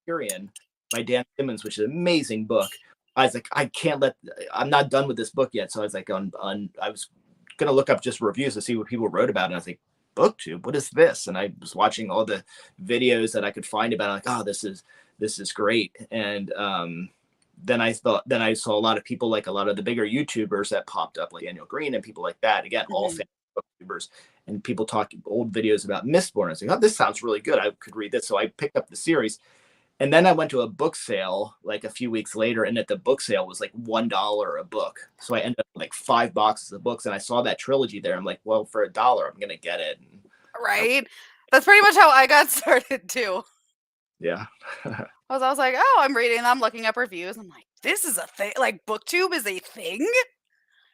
Tyrion by Dan Simmons, which is an amazing book. I was like, I'm not done with this book yet. So I was like, I was gonna look up just reviews to see what people wrote about it. And I was like, booktube, what is this? And I was watching all the videos that I could find about it. Like, oh, this is great. And then I saw a lot of people, like a lot of the bigger YouTubers that popped up, like Daniel Green and people like that. Again, all booktubers, and people talking old videos about Mistborn. I was like, oh, this sounds really good. I could read this. So I picked up the series. And then I went to a book sale like a few weeks later, and at the book sale was like $1 a book. So I ended up with like 5 boxes of books, and I saw that trilogy there. I'm like, well, for $1, I'm gonna get it. Right? That's pretty much how I got started too. Yeah. I was like, oh, I'm reading, I'm looking up reviews. I'm like, this is a thing. Like, booktube is a thing.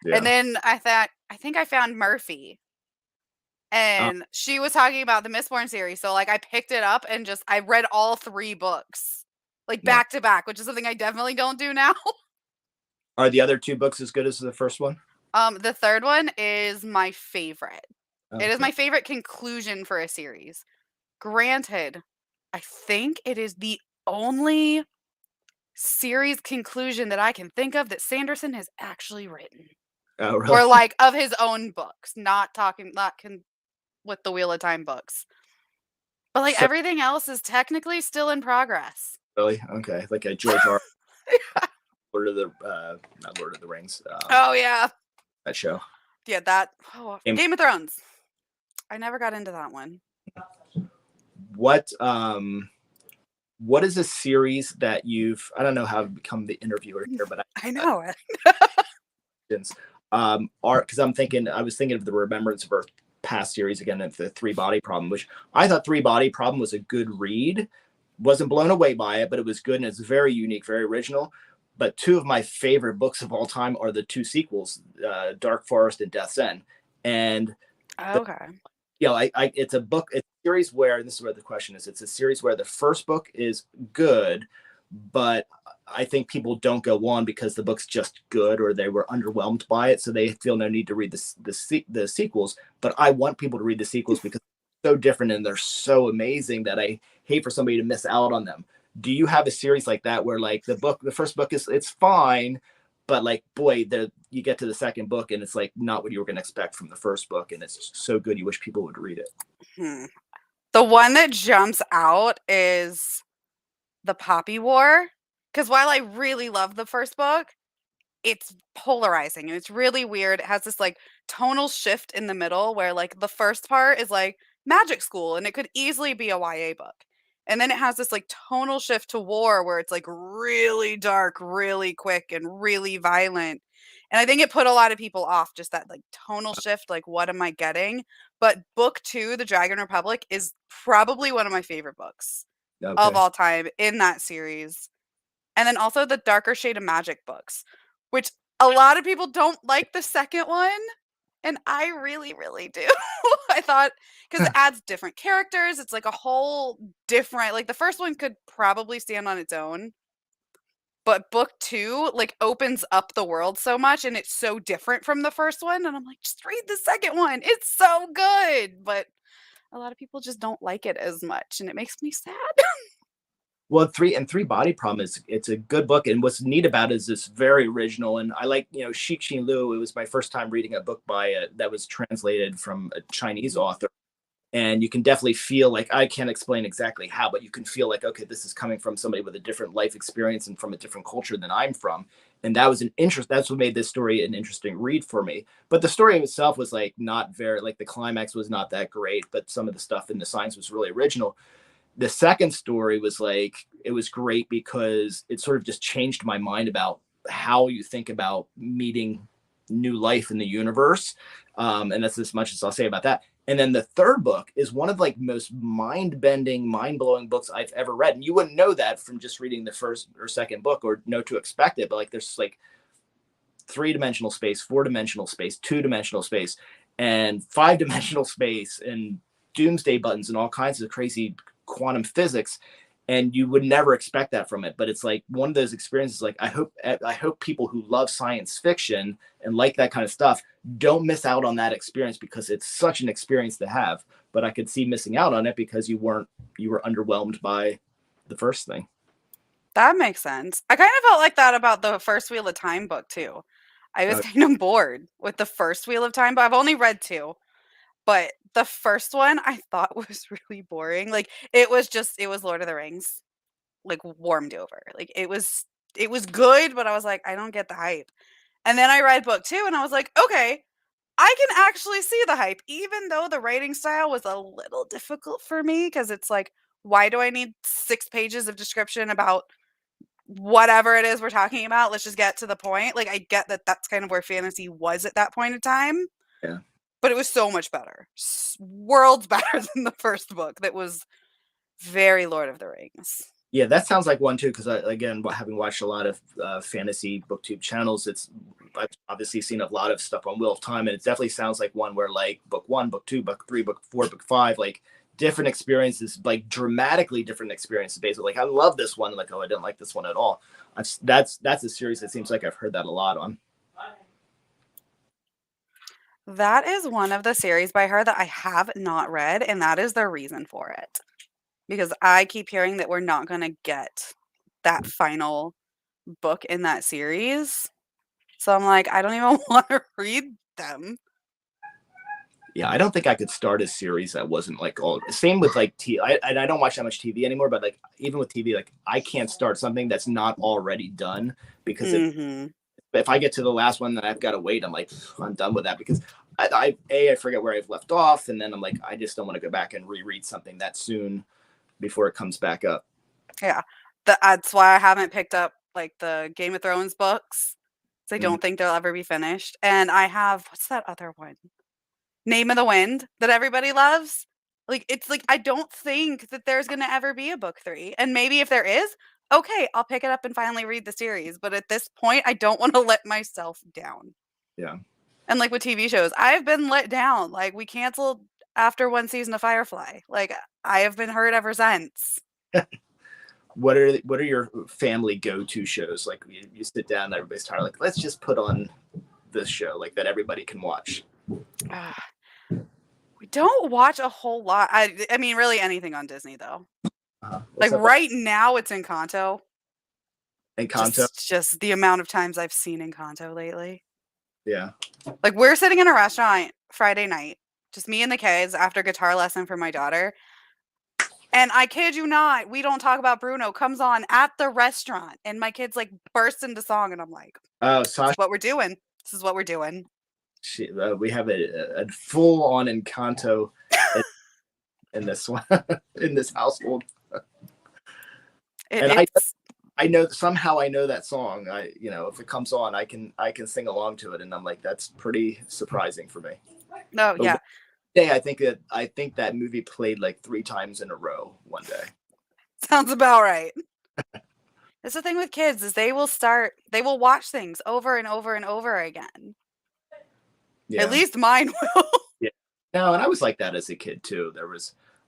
Yeah. And then I think I found Murphy, and she was talking about the Mistborn series. So like I picked it up and I read all 3 books like back to back, which is something I definitely don't do now. Are the other 2 books as good as the first one? The third one is my favorite. Okay. It is my favorite conclusion for a series. Granted, I think it is the only series conclusion that I can think of that Sanderson has actually written. Oh, really? Or like of his own books, not with the Wheel of Time books. But like everything else is technically still in progress. Really? Okay. Like a George R. Yeah. Not Lord of the Rings. Oh yeah. That show. Yeah, Game of Thrones. I never got into that one. What is a series that I don't know how I've become the interviewer here, but I know it. Because I was thinking of the Remembrance of Earth past series again, of the 3 Body Problem, which I thought 3 Body Problem was a good read. Wasn't blown away by it, but it was good, and it's very unique, very original. But 2 of my favorite books of all time are the 2 sequels, Dark Forest and Death's End. And it's a series where, and this is where the question is, it's a series where the first book is good, but I think people don't go on because the book's just good or they were underwhelmed by it, so they feel no need to read the sequels. But I want people to read the sequels because they're so different and they're so amazing that I hate for somebody to miss out on them. Do you have a series like that where like the first book it's fine, but like, boy, you get to the second book and it's like not what you were going to expect from the first book, and it's so good you wish people would read it? The one that jumps out is The Poppy War, because while I really love the first book, it's polarizing and it's really weird. It has this like tonal shift in the middle where like the first part is like magic school and it could easily be a YA book. And then it has this like tonal shift to war where it's like really dark, really quick, and really violent. And I think it put a lot of people off, just that like tonal shift, like what am I getting? But book 2, The Dragon Republic, is probably one of my favorite books of all time in that series. And then also the Darker Shade of Magic books, which a lot of people don't like the second one, and I really, really do. I thought, because it adds different characters, it's like a whole different, like the first one could probably stand on its own, but book 2 like opens up the world so much and it's so different from the first one, and I'm like, just read the second one. It's so good, but a lot of people just don't like it as much, and it makes me sad. Well, 3 Body Problem it's a good book, and what's neat about it is it's very original, and I like, Cixin Liu. It was my first time reading a book by that was translated from a Chinese author, And you can definitely feel like, I can't explain exactly how, but you can feel like, okay, this is coming from somebody with a different life experience and from a different culture than I'm from. And that was that's what made this story an interesting read for me. But the story itself was like not very, like the climax was not that great, but some of the stuff in the science was really original. The second story was like, it was great because it sort of just changed my mind about how you think about meeting new life in the universe. And that's as much as I'll say about that. And then the third book is one of like most mind-bending, mind-blowing books I've ever read. And you wouldn't know that from just reading the first or second book or know to expect it. But like there's like 3-dimensional space, 4-dimensional space, 2-dimensional space, and 5-dimensional space, and doomsday buttons and all kinds of crazy quantum physics. And you would never expect that from it. But it's like one of those experiences, like I hope people who love science fiction and like that kind of stuff don't miss out on that experience, because it's such an experience to have. But I could see missing out on it because you were underwhelmed by the first thing. That makes sense. I kind of felt like that about the first Wheel of Time book too. I was kind of bored with the first Wheel of Time, but I've only read 2. But the first one I thought was really boring. Like it was Lord of the Rings, like warmed over. Like it was good, but I was like, I don't get the hype. And then I read book 2 and I was like, okay, I can actually see the hype, even though the writing style was a little difficult for me, because it's like, why do I need 6 pages of description about whatever it is we're talking about? Let's just get to the point. Like I get that that's kind of where fantasy was at that point in time. Yeah. But it was so much better. Worlds better than the first book that was very Lord of the Rings. Yeah, that sounds like one too, because again, having watched a lot of fantasy booktube channels, I've obviously seen a lot of stuff on Wheel of Time, and it definitely sounds like one where like book 1, book 2, book 3, book 4, book 5, like different experiences, like dramatically different experiences. Basically, like I love this one, like, oh, I didn't like this one at all. That's a series that seems like I've heard that a lot on. That is one of the series by her that I have not read, and that is the reason for it. Because I keep hearing that we're not going to get that final book in that series. So I'm like, I don't even want to read them. Yeah, I don't think I could start a series that wasn't like all. Same with like I don't watch that much TV anymore, but like even with TV, like I can't start something that's not already done, because if I get to the last one, then I've got to wait. I'm like, I'm done with that, because I forget where I've left off, and then I'm like, I just don't want to go back and reread something that soon before it comes back up. Yeah, that's why I haven't picked up like the Game of Thrones books. I don't think they'll ever be finished. And I have, what's that other one? Name of the Wind, that everybody loves. Like it's like I don't think that there's gonna ever be a book 3. And maybe if there is, okay, I'll pick it up and finally read the series. But at this point, I don't want to let myself down. Yeah. And like with TV shows, I've been let down. Like we canceled after 1 season of Firefly. Like I have been hurt ever since. What are your family go-to shows? Like you sit down and everybody's tired, like, let's just put on this show like that everybody can watch. We don't watch a whole lot. I mean, really anything on Disney though. Like right now, it's Encanto. Encanto. Just the amount of times I've seen Encanto lately. Yeah. Like we're sitting in a restaurant Friday night, just me and the kids after guitar lesson for my daughter. And I kid you not, We Don't Talk About Bruno comes on at the restaurant, and my kids like burst into song, and I'm like, "Oh, Sasha, this is what we're doing. This is what we're doing." We have a full-on Encanto in this one in this household. I know somehow I know that song. If it comes on, I can sing along to it, and I'm like, that's pretty surprising for me. No, yeah. Day, I think that movie played like 3 times in a row one day. Sounds about right. That's the thing with kids, is they will watch things over and over and over again. Yeah. At least mine will. Yeah. No, and I was like that as a kid too.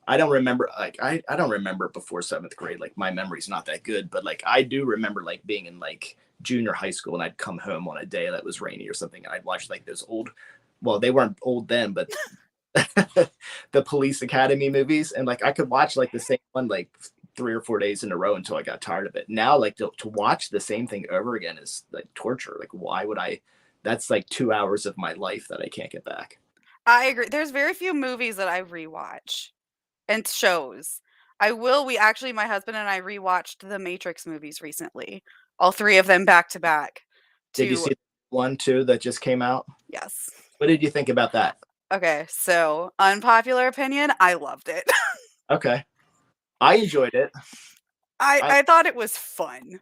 I don't remember, like I don't remember before 7th grade. Like my memory's not that good, but like I do remember like being in like junior high school, and I'd come home on a day that was rainy or something, and I'd watch like those old, well, they weren't old then, but the Police Academy movies, and like I could watch like the same one like 3 or 4 days in a row until I got tired of it. Now, like to watch the same thing over again is like torture. Like why would I? That's like 2 hours of my life that I can't get back. I agree. There's very few movies that I rewatch and shows. My husband and I rewatched the Matrix movies recently. All 3 of them back to back. Did you see one too that just came out? Yes. What did you think about that? Okay, so unpopular opinion, I loved it. Okay. I enjoyed it. I thought it was fun.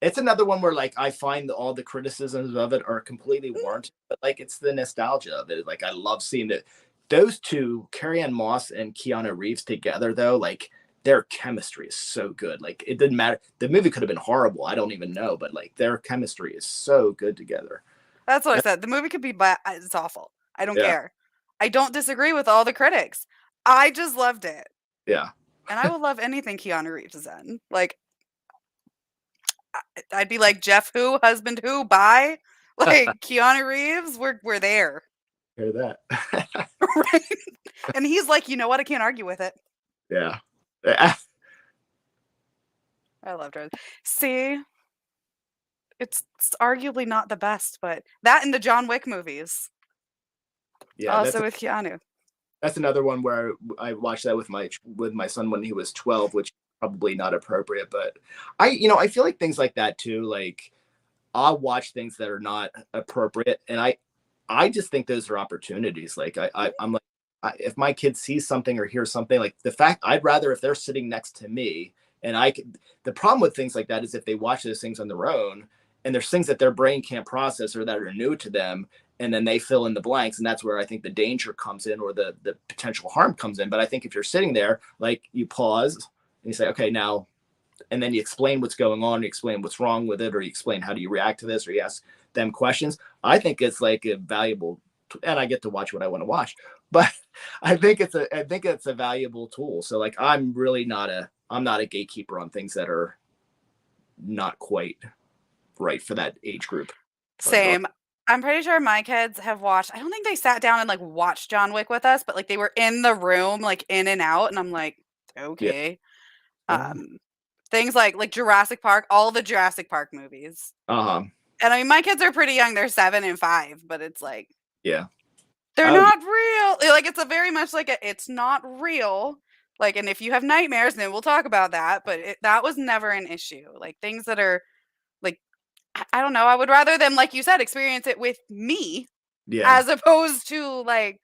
It's another one where like I find all the criticisms of it are completely warranted, but like it's the nostalgia of it. Like I love seeing it. Those two, Carrie-Anne Moss and Keanu Reeves together, though, like their chemistry is so good. Like it didn't matter. The movie could have been horrible. I don't even know, but like their chemistry is so good together. That's what I said. The movie could be bad. It's awful. I don't care. I don't disagree with all the critics. I just loved it. Yeah. And I will love anything Keanu Reeves is in. Like, I'd be like, Jeff who, husband who, bye. Like, Keanu Reeves, we're there. Hear that. Right? And he's like, you know what? I can't argue with it. Yeah. I loved her. See? It's arguably not the best, but that and the John Wick movies. Yeah. Also with Keanu. That's another one where I watched that with my son when he was 12, which is probably not appropriate, but I feel like things like that too. Like I'll watch things that are not appropriate, and I just think those are opportunities. Like I'm like, if my kid sees something or hears something, like the fact I'd rather if they're sitting next to me and the problem with things like that is if they watch those things on their own and there's things that their brain can't process or that are new to them, and then they fill in the blanks, and that's where I think the danger comes in or the potential harm comes in. But I think if you're sitting there, like you pause and you say, okay, now, and then you explain what's going on, you explain what's wrong with it, or you explain how do you react to this, or you ask them questions. I think it's like a valuable, and I get to watch what I want to watch, but I think it's a valuable tool. So like, I'm not a gatekeeper on things that are not quite right for that age group. Same. I'm pretty sure my kids have watched, I don't think they sat down and like watched John Wick with us, but like they were in the room, like in and out. And I'm like, okay. Yeah. Things like Jurassic Park, all the Jurassic Park movies. And I mean, my kids are pretty young. They're 7 and 5, but it's like, yeah, they're not real. Like, it's a very much like it's not real. Like, and if you have nightmares, then we'll talk about that. But that was never an issue. Like things that are like, I don't know. I would rather them, like you said, experience it with me, as opposed to like,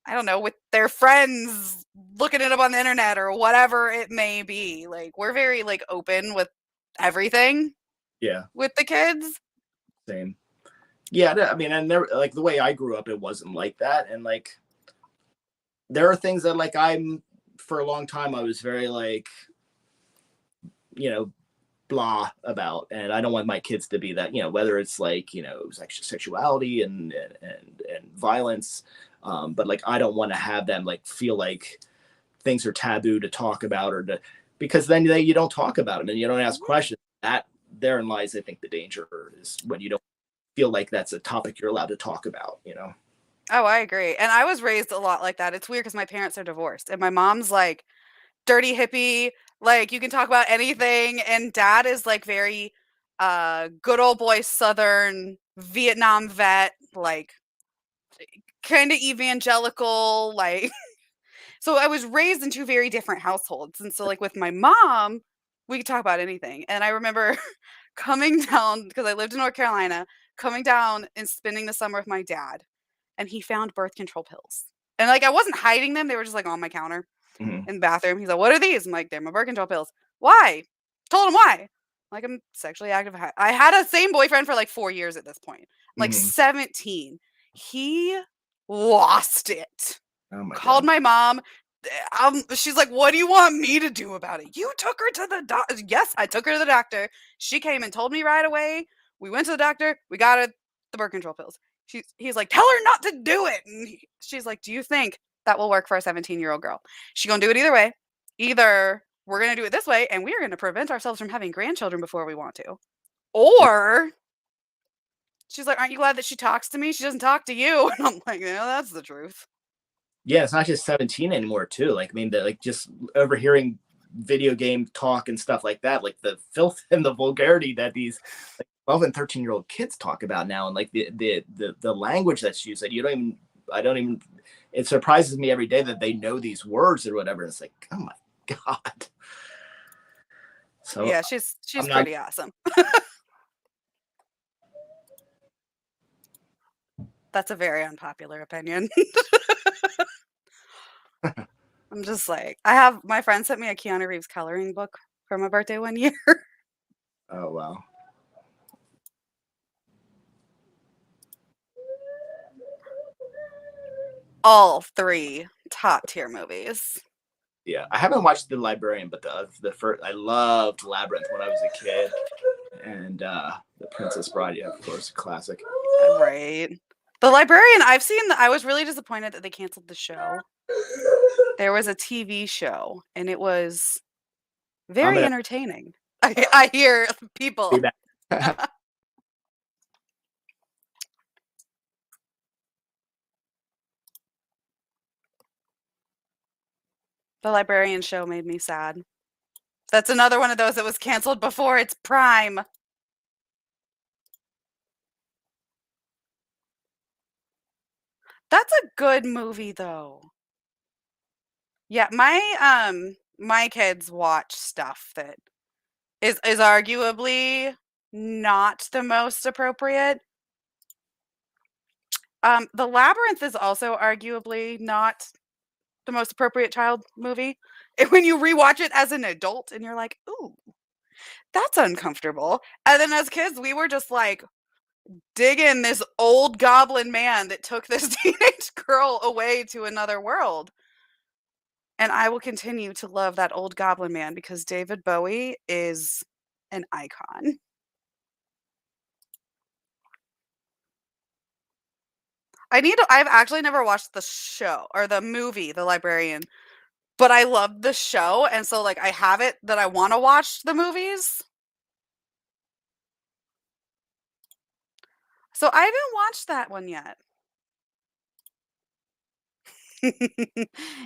I don't know, with their friends looking it up on the internet or whatever it may be. Like we're very like open with everything. Yeah. With the kids. Same. Yeah, I mean, and there, like the way I grew up, it wasn't like that, and like there are things that like for a long time I was very like, blah about, and I don't want my kids to be that, whether it's like, sexuality and violence, but like I don't want to have them like feel like things are taboo to talk about because then you don't talk about them and you don't ask questions. That therein lies, I think, the danger is when you don't feel like that's a topic you're allowed to talk about, Oh, I agree. And I was raised a lot like that. It's weird because my parents are divorced and my mom's like dirty hippie, like you can talk about anything, and dad is like very good old boy Southern Vietnam vet, like kind of evangelical, like so I was raised in 2 very different households. And so like with my mom, we could talk about anything. And I remember coming down because I lived in North Carolina, coming down and spending the summer with my dad, and he found birth control pills. And like I wasn't hiding them, they were just like on my counter. In the bathroom. He's like, what are these? I'm like, they're my birth control pills. Why? Told him why. Like, I'm sexually active. I had a same boyfriend for like 4 years at this point. I'm like 17. He lost it. Oh my Called God. my mom. She's like, what do you want me to do about it? You took her to the doctor. Yes, I took her to the doctor. She came and told me right away. We went to the doctor. We got her the birth control pills. He's like, tell her not to do it. And she's like, do you think that will work for a 17-year-old girl? She's going to do it either way. Either we're going to do it this way and we're going to prevent ourselves from having grandchildren before we want to. Or she's like, aren't you glad that she talks to me? She doesn't talk to you. And I'm like, yeah, that's the truth. Yeah, it's not just 17 anymore too. Like, I mean, like just overhearing video game talk and stuff like that, like the filth and the vulgarity that these like 12 and 13-year-old kids talk about now, and like the language that's used that you don't even don't even. It surprises me every day that they know these words or whatever. It's like, oh my god. So yeah, she's pretty awesome. That's a very unpopular opinion. I'm just like, my friend sent me a Keanu Reeves coloring book for my birthday one year. Oh wow. All 3 top tier movies. Yeah, I haven't watched The Librarian, but the first, I loved Labyrinth when I was a kid, and The Princess Bride, yeah, of course, classic. Right. The Librarian, I was really disappointed that they canceled the show. There was a TV show, and it was very entertaining. I hear people. The Librarian show made me sad. That's another one of those that was canceled before its prime. That's a good movie, though. Yeah, my kids watch stuff that is arguably not the most appropriate. The Labyrinth is also arguably not the most appropriate child movie. And when you rewatch it as an adult and you're like, "Ooh, that's uncomfortable." And then as kids, we were just like digging this old goblin man that took this teenage girl away to another world. And I will continue to love that old goblin man because David Bowie is an icon. I've actually never watched the show or the movie, The Librarian, but I loved the show, and so, like, I have it that I wanna watch the movies. So I haven't watched that one yet.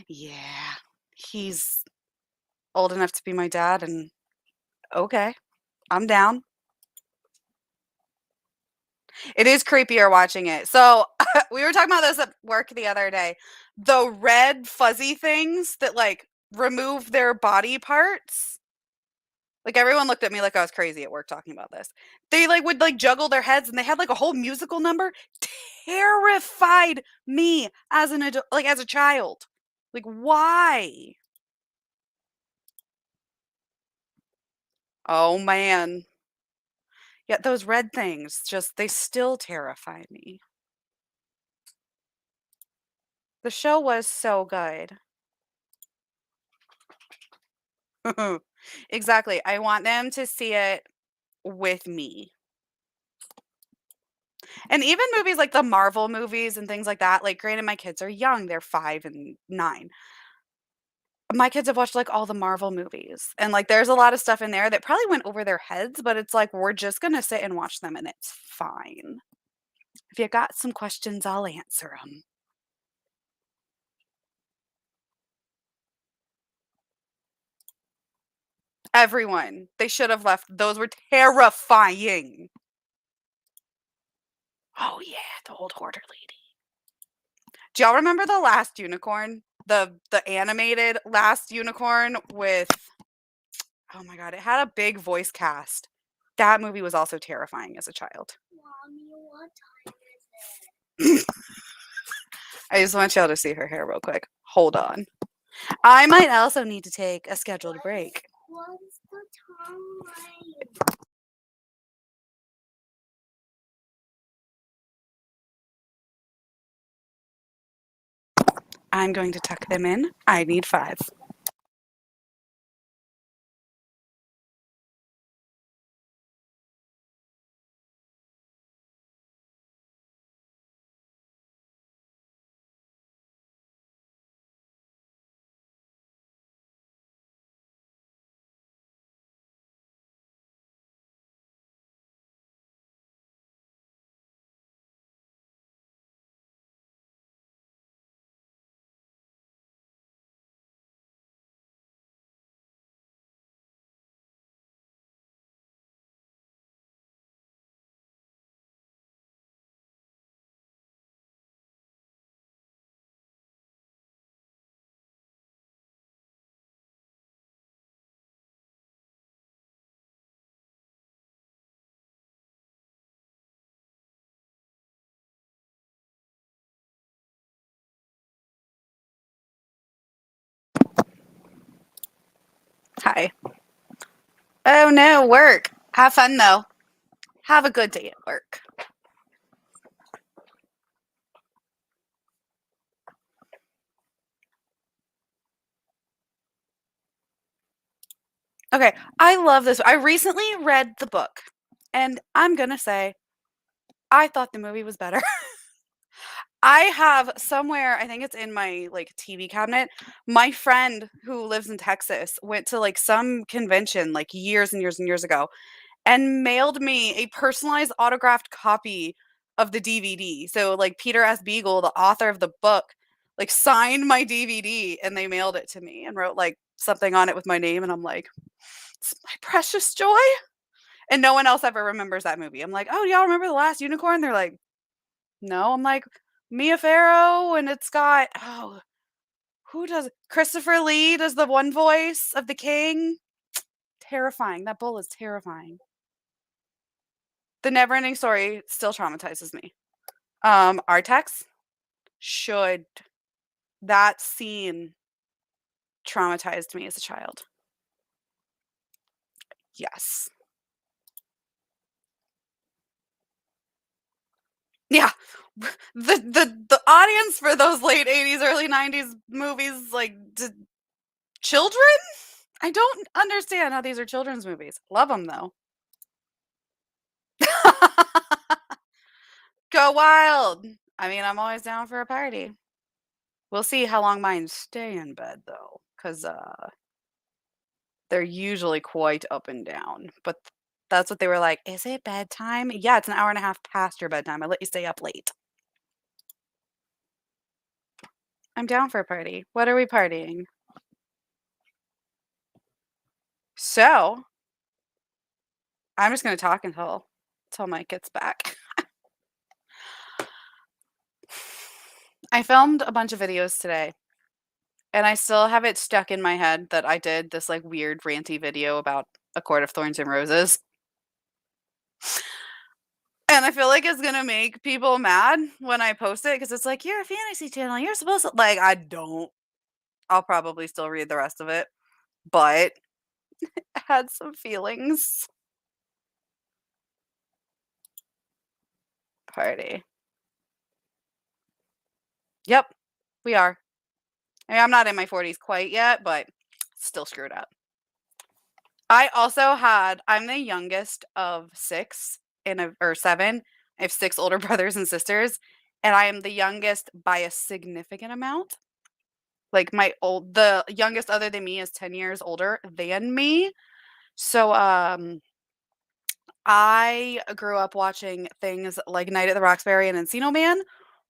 Yeah. He's old enough to be my dad, and okay, I'm down. It is creepier watching it. So, we were talking about this at work the other day. The red fuzzy things that, like, remove their body parts. Like, everyone looked at me like I was crazy at work talking about this. They, like, would, like, juggle their heads, and they had, like, a whole musical number. Terrified me as an adult, like, as a child. Like, why? Oh, man. Yeah, those red things, they still terrify me. The show was so good. Exactly. I want them to see it with me. And even movies like the Marvel movies and things like that, like, granted, my kids are young, they're 5 and 9. My kids have watched, like, all the Marvel movies, and, like, there's a lot of stuff in there that probably went over their heads, but it's like, we're just gonna sit and watch them, and it's fine. If you got some questions, I'll answer them. Everyone. They should have left. Those were terrifying. Oh, yeah, the old hoarder lady. Do y'all remember The Last Unicorn? The animated Last Unicorn with oh my god, it had a big voice cast. That movie was also terrifying as a child. Mommy, what time is it? I just want y'all to see her hair real quick. Hold on. I might also need to take a scheduled break. What's the time? I'm going to tuck them in. I need 5. Hi. Oh no, work. Have fun though. Have a good day at work. Okay, I love this. I recently read the book, and I'm gonna say I thought the movie was better. I have somewhere, I think it's in my like TV cabinet. My friend who lives in Texas went to like some convention like years and years and years ago and mailed me a personalized autographed copy of the DVD. So like Peter S. Beagle, the author of the book, like signed my DVD and they mailed it to me and wrote like something on it with my name. And I'm like, it's my precious joy. And no one else ever remembers that movie. I'm like, oh, y'all remember The Last Unicorn? They're like, no. I'm like, Mia Farrow, and it's got, oh, who does Christopher Lee does the one voice of the king. Terrifying. That bull is terrifying. The Neverending Story still traumatizes me. Artex should. That scene traumatized me as a child. Yes. Yeah. The audience for those late 80s, early 90s movies, like children? I don't understand how these are children's movies. Love them though. Go wild. I mean, I'm always down for a party. We'll see how long mine stay in bed though, because they're usually quite up and down. But that's what they were like. Is it bedtime? Yeah, it's an hour and a half past your bedtime. I let you stay up late. I'm down for a party. What are we partying? So I'm just gonna talk until Mike gets back. I filmed a bunch of videos today, and I still have it stuck in my head that I did this like weird ranty video about A Court of Thorns and Roses. And I feel like it's gonna make people mad when I post it because it's like, you're a fantasy channel. You're supposed to like, I don't. I'll probably still read the rest of it, but I had some feelings. Party. Yep, we are. I mean, I'm not in my 40s quite yet, but still screwed up. I'm the youngest of 6 or 7. I have 6 older brothers and sisters, and I am the youngest by a significant amount. Like the youngest other than me is 10 years older than me. So I grew up watching things like Night at the Roxbury and Encino Man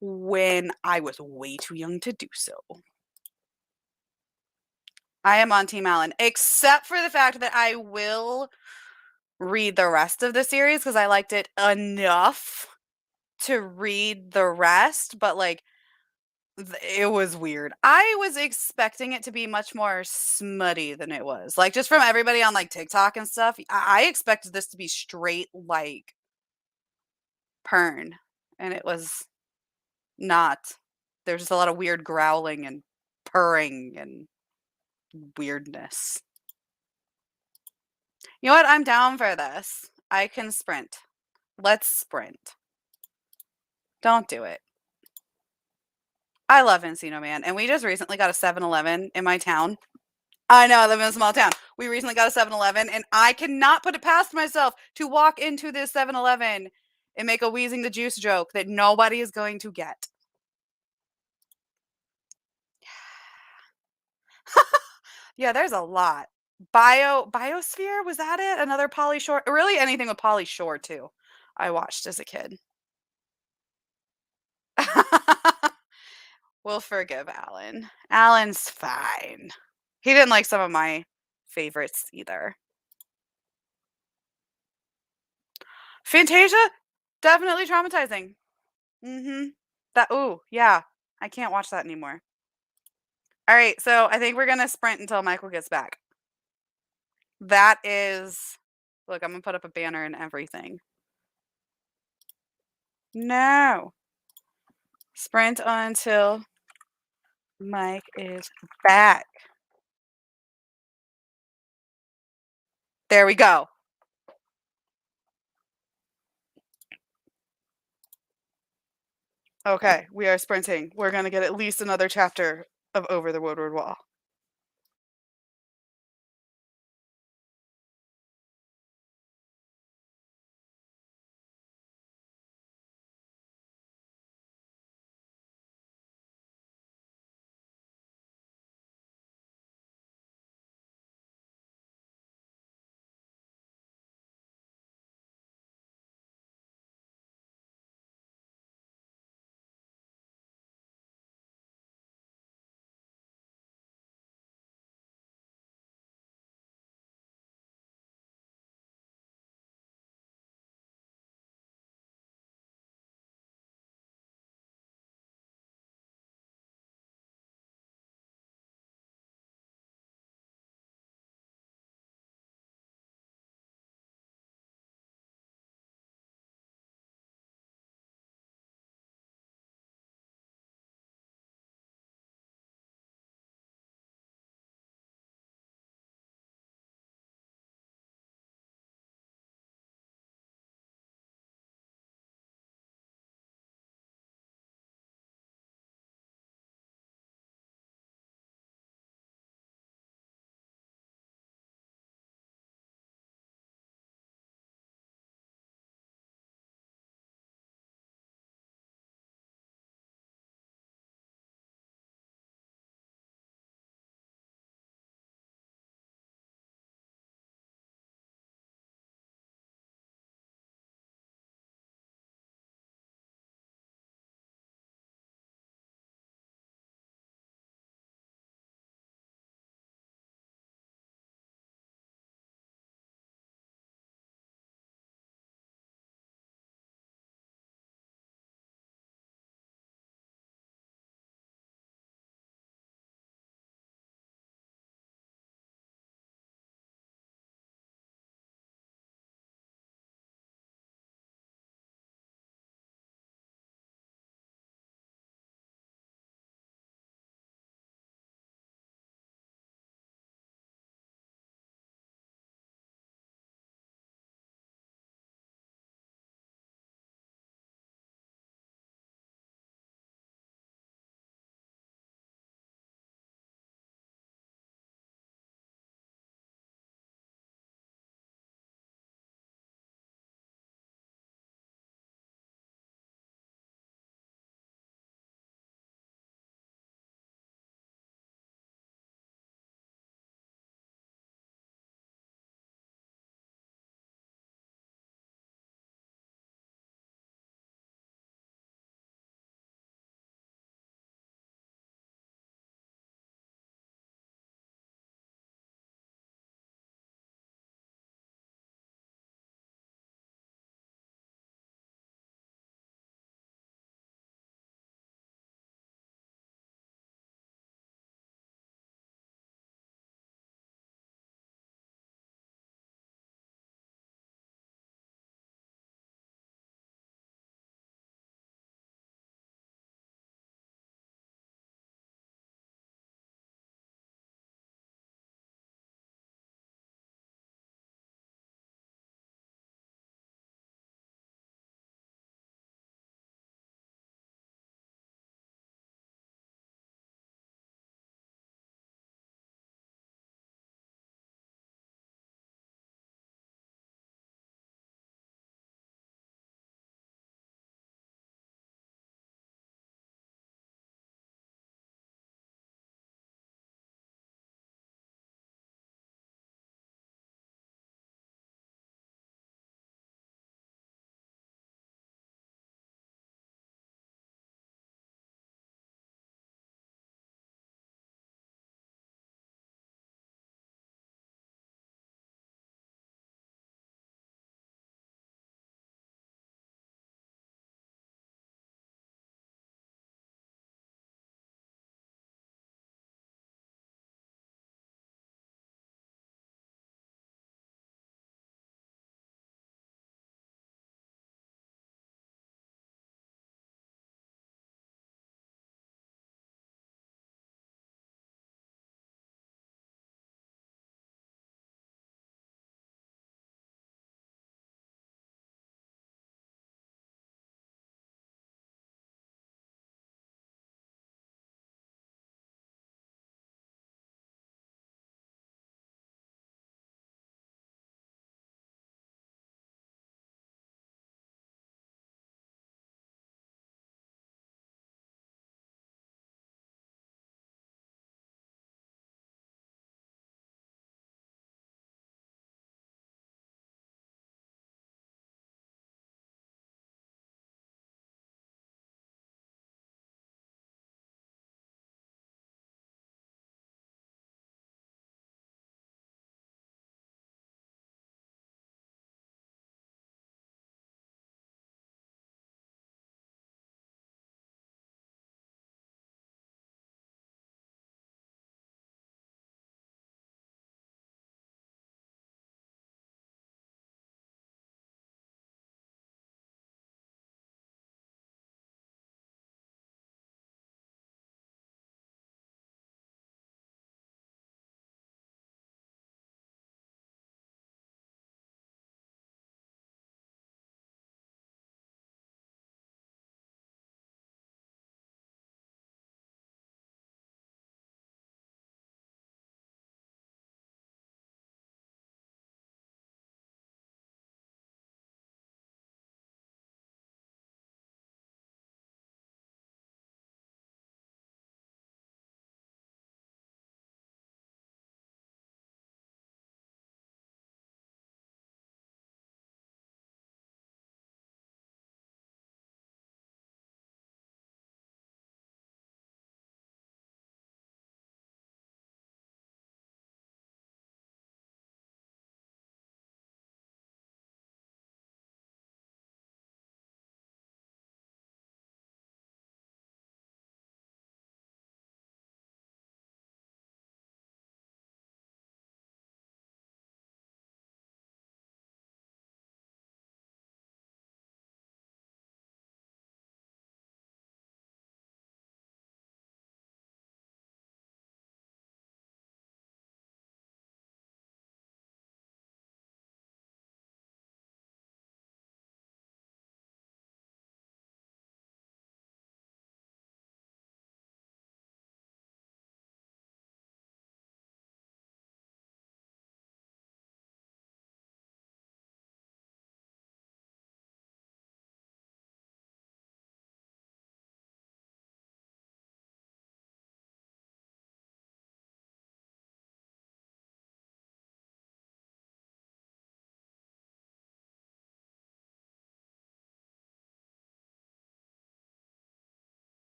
when I was way too young to do so. I am on Team Allen, except for the fact that I will read the rest of the series because I liked it enough to read the rest, but like it was weird. I was expecting it to be much more smutty than it was. Like just from everybody on like TikTok and stuff, I expected this to be straight like Pern, and it was not. There's just a lot of weird growling and purring and weirdness. You know what? I'm down for this. I can sprint. Let's sprint. Don't do it. I love Encino Man, and we just recently got a 7-Eleven in my town. I know, I live in a small town. We recently got a 7-Eleven, and I cannot put it past myself to walk into this 7-Eleven and make a wheezing the juice joke that nobody is going to get. Yeah, there's a lot. Biosphere, was that it? Another Pauly Shore? Really anything with Pauly Shore too. I watched as a kid. We'll forgive Alan. Alan's fine. He didn't like some of my favorites either. Fantasia, definitely traumatizing. Yeah. I can't watch that anymore. All right, so I think we're gonna sprint until Michael gets back. That is, look, I'm gonna put up a banner and everything. No. Sprint until Mike is back. There we go. Okay, we are sprinting. We're gonna get at least another chapter of Over the Woodward Wall.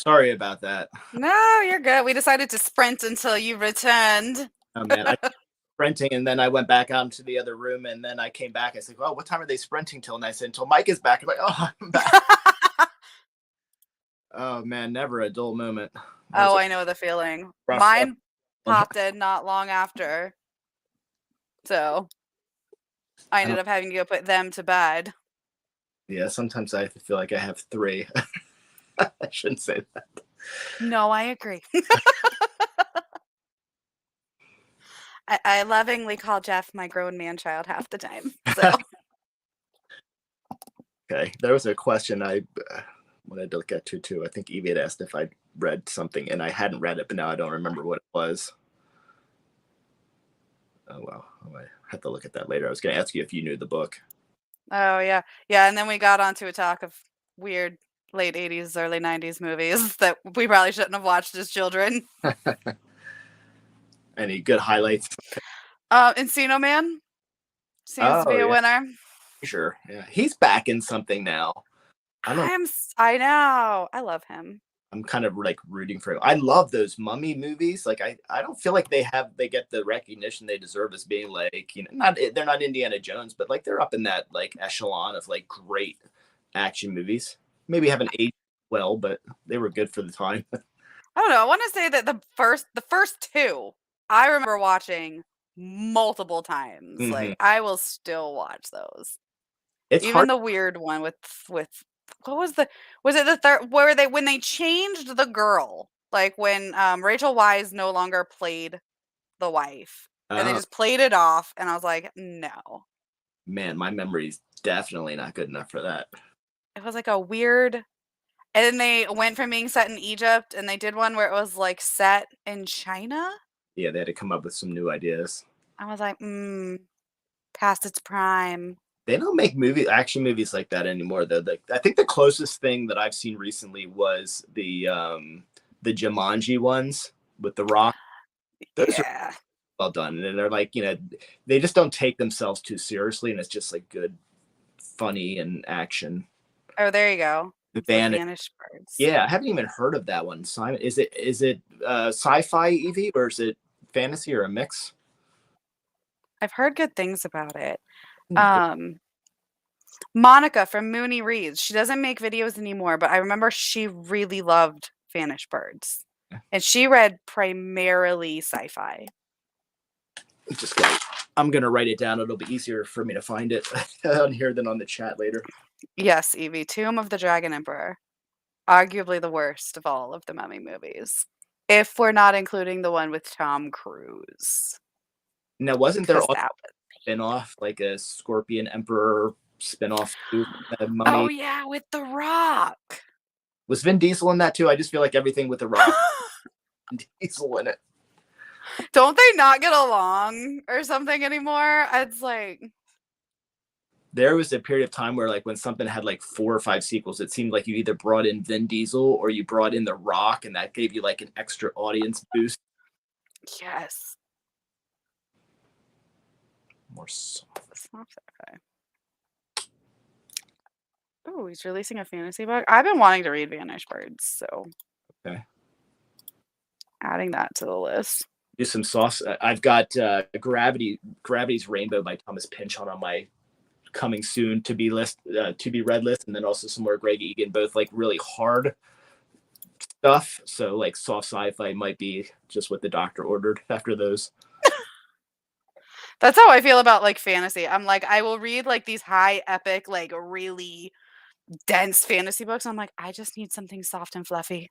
Sorry about that. No, you're good. We decided to sprint until you returned. Oh man, I sprinting, and then I went back out into the other room, and then I came back. I said, "Well, what time are they sprinting till?" And I said, "Until Mike is back." I'm like, "Oh, I'm back." Oh man, never a dull moment. Oh, I know the feeling. Mine popped in not long after. So I ended up having to go put them to bed. Yeah, sometimes I feel like I have 3. I shouldn't say that. No, I agree. I lovingly call Jeff my grown man child half the time. So okay, there was a question I wanted to get to too. I think Evie had asked if I'd read something, and I hadn't read it, but now I don't remember what it was. Oh well, I have to look at that later. I was going to ask you if you knew the book. Oh yeah, yeah, and then we got onto a talk of weird late 80s, early 90s movies that we probably shouldn't have watched as children. Any good highlights? Encino Man seems to be a winner. Sure, yeah, he's back in something now. I know. I love him. I'm kind of like rooting for him. I love those mummy movies. Like I don't feel like they get the recognition they deserve as being like, they're not Indiana Jones, but like they're up in that like echelon of like great action movies. Maybe haven't aged well, but they were good for the time. I don't know. I want to say that the first 2 I remember watching multiple times. Mm-hmm. Like I will still watch those. It's even hard. The weird one with what was it the third where when they changed the girl, like when Rachel Wise no longer played the wife and they just played it off, and I was like, no. Man, my memory's definitely not good enough for that. It was like a weird, and then they went from being set in Egypt and they did one where it was like set in China. Yeah, they had to come up with some new ideas. I was like, past its prime. They don't make action movies like that anymore, though. I think the closest thing that I've seen recently was the Jumanji ones with The Rock. Those are well done, and they're like, they just don't take themselves too seriously, and it's just like good, funny, and action. Oh, there you go. The Vanished Birds. Yeah, I haven't even heard of that one. Simon, is it sci-fi, Evie, or is it fantasy or a mix? I've heard good things about it. Monica from Mooney Reads. She doesn't make videos anymore, but I remember she really loved Vanished Birds. And she read primarily sci-fi. I'm going to write it down. It'll be easier for me to find it on here than on the chat later. Yes, Evie. Tomb of the Dragon Emperor. Arguably the worst of all of the Mummy movies. If we're not including the one with Tom Cruise. Now, wasn't there also a spin-off, like a Scorpion Emperor spin-off? Oh, yeah, with The Rock. Was Vin Diesel in that too? I just feel like everything with The Rock, Vin Diesel in it. Don't they not get along or something anymore? It's like... There was a period of time where, like, when something had like 4 or 5 sequels, it seemed like you either brought in Vin Diesel or you brought in The Rock, and that gave you like an extra audience boost. Yes. More soft. Okay. Oh, he's releasing a fantasy book. I've been wanting to read Vanished Birds, so okay. Adding that to the list. Do some sauce. I've got Gravity's Rainbow by Thomas Pynchon on my coming soon to be read list, and then also some more Greg Egan, both like really hard stuff. So like soft sci-fi might be just what the doctor ordered after those. That's how I feel about like fantasy. I'm like, I will read like these high epic, like really dense fantasy books. I'm like, I just need something soft and fluffy.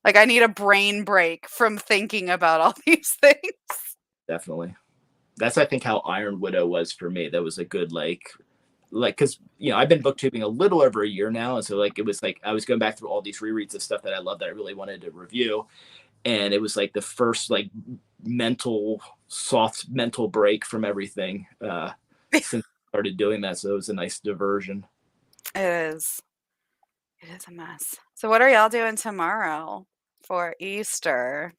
Like I need a brain break from thinking about all these things. Definitely. That's, I think, how Iron Widow was for me. That was a good, like, because, I've been booktubing a little over a year now. And so, like, it was like I was going back through all these rereads of stuff that I love that I really wanted to review. And it was like the first, like, soft mental break from everything since I started doing that. So it was a nice diversion. It is. It is a mess. So what are y'all doing tomorrow for Easter?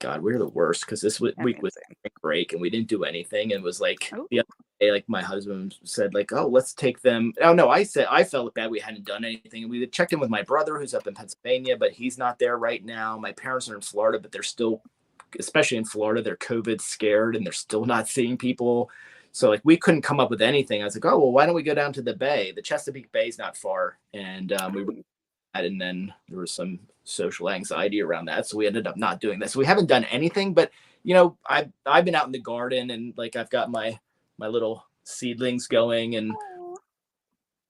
God, we're the worst because this week was a break and we didn't do anything. And it was like the other like my husband said, like, oh, let's take them. Oh no, I said I felt bad we hadn't done anything. We had checked in with my brother who's up in Pennsylvania, but he's not there right now. My parents are in Florida, but they're still, especially in Florida, they're COVID scared and they're still not seeing people. So like we couldn't come up with anything. I was like, oh well, why don't we go down to the bay? The Chesapeake Bay is not far, and and then there was some social anxiety around that, so we ended up not doing that. So we haven't done anything, but I've been out in the garden and like I've got my little seedlings going, and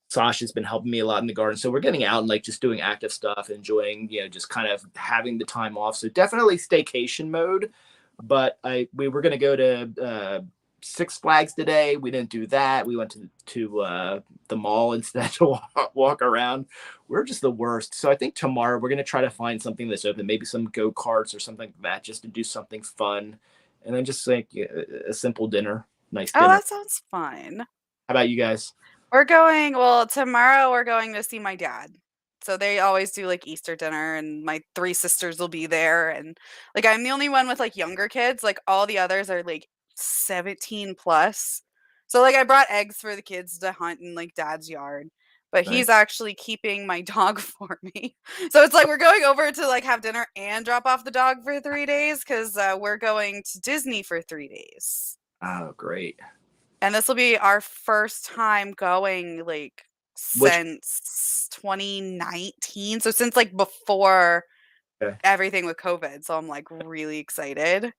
Sasha's been helping me a lot in the garden. So we're getting out and like just doing active stuff, enjoying, just kind of having the time off. So definitely staycation mode. But we were going to go to Six Flags today. We didn't do that. We went to the mall instead to walk around. We're just the worst. So I think tomorrow we're going to try to find something that's open, maybe some go-karts or something like that, just to do something fun. And then just like a simple dinner. Nice dinner. Oh, that sounds fun. How about you guys? Tomorrow we're going to see my dad. So they always do like Easter dinner, and my 3 sisters will be there. And like I'm the only one with like younger kids. Like all the others are like 17 plus. So like I brought eggs for the kids to hunt in like dad's yard, but he's actually keeping my dog for me. So it's like we're going over to like have dinner and drop off the dog for 3 days because we're going to Disney for 3 days. Oh, great. And this will be our first time going like since 2019. So since like before everything with COVID. So I'm like really excited.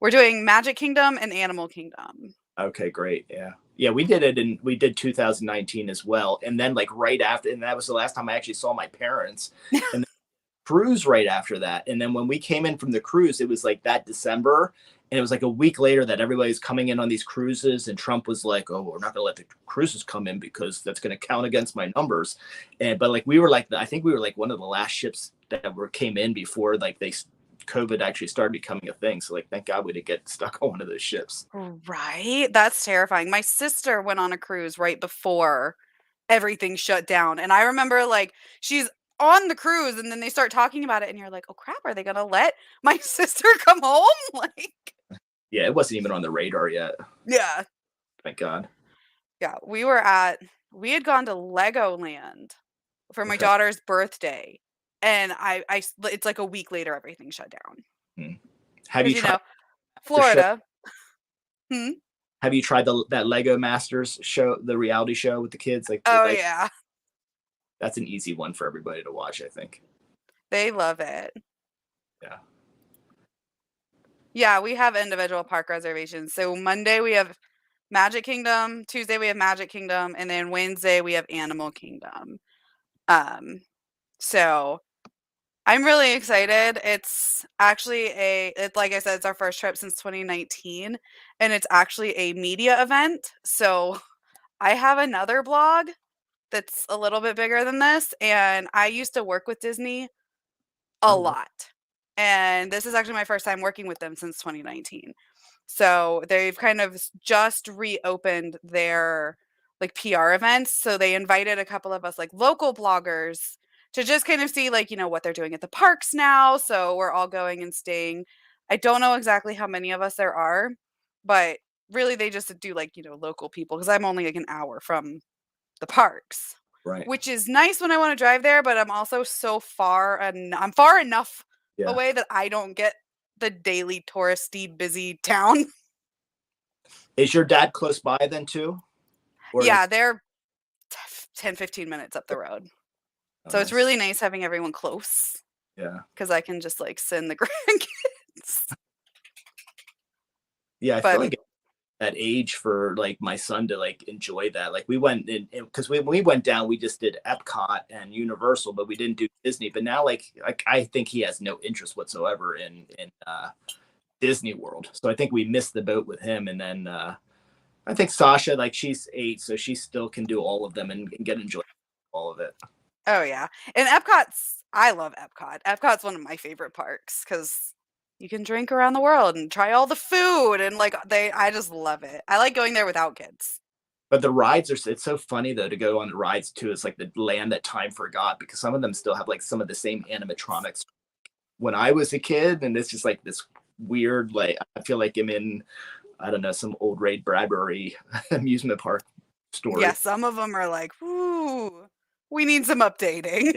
We're doing Magic Kingdom and Animal Kingdom. Okay, great. Yeah, we did 2019 as well. And then like right after, and that was the last time I actually saw my parents. And cruise right after that. And then when we came in from the cruise, it was like that December. And it was like a week later that everybody's coming in on these cruises. And Trump was like, oh, we're not going to let the cruises come in because that's going to count against my numbers. But like, I think we were like one of the last ships that came in before like COVID actually started becoming a thing. So like, thank God we didn't get stuck on one of those ships. Right. That's terrifying. My sister went on a cruise right before everything shut down. And I remember like she's on the cruise and then they start talking about it and you're like, oh crap, are they going to let my sister come home? Like, yeah, it wasn't even on the radar yet. Yeah. Thank God. Yeah. We had gone to Legoland for my daughter's birthday. And it's like a week later, everything shut down. Have you tried Florida? Have you tried that Lego Masters show, the reality show with the kids? Yeah. That's an easy one for everybody to watch, I think. They love it. Yeah. Yeah, we have individual park reservations. So Monday we have Magic Kingdom, Tuesday we have Magic Kingdom, and then Wednesday we have Animal Kingdom. So I'm really excited. It's actually like I said, it's our first trip since 2019, and it's actually a media event. So I have another blog that's a little bit bigger than this, and I used to work with Disney a lot. And this is actually my first time working with them since 2019. So they've kind of just reopened their like PR events. So they invited a couple of us like local bloggers to just kind of see like, what they're doing at the parks now. So we're all going and staying. I don't know exactly how many of us there are, but really they just do like, local people because I'm only like an hour from the parks. Right. Which is nice when I want to drive there, but I'm also so far and I'm far enough away that I don't get the daily touristy busy town. Is your dad close by then too? Yeah, they're 10, 15 minutes up the road. So it's really nice having everyone close. Yeah. Because I can just like send the grandkids. Yeah, I feel like that age for like my son to like enjoy that. Like we went in because when we went down, we just did Epcot and Universal, but we didn't do Disney. But now like I think he has no interest whatsoever in Disney World. So I think we missed the boat with him. And then I think Sasha, like she's 8, so she still can do all of them and get enjoy all of it. Oh yeah. And I love Epcot. Epcot's one of my favorite parks because you can drink around the world and try all the food and like I just love it. I like going there without kids. But the rides it's so funny though to go on the rides too. It's like the land that time forgot because some of them still have like some of the same animatronics when I was a kid, and it's just like this weird, like I feel like I'm in I don't know, some old Ray Bradbury amusement park story. Yeah, some of them are like, ooh, we need some updating.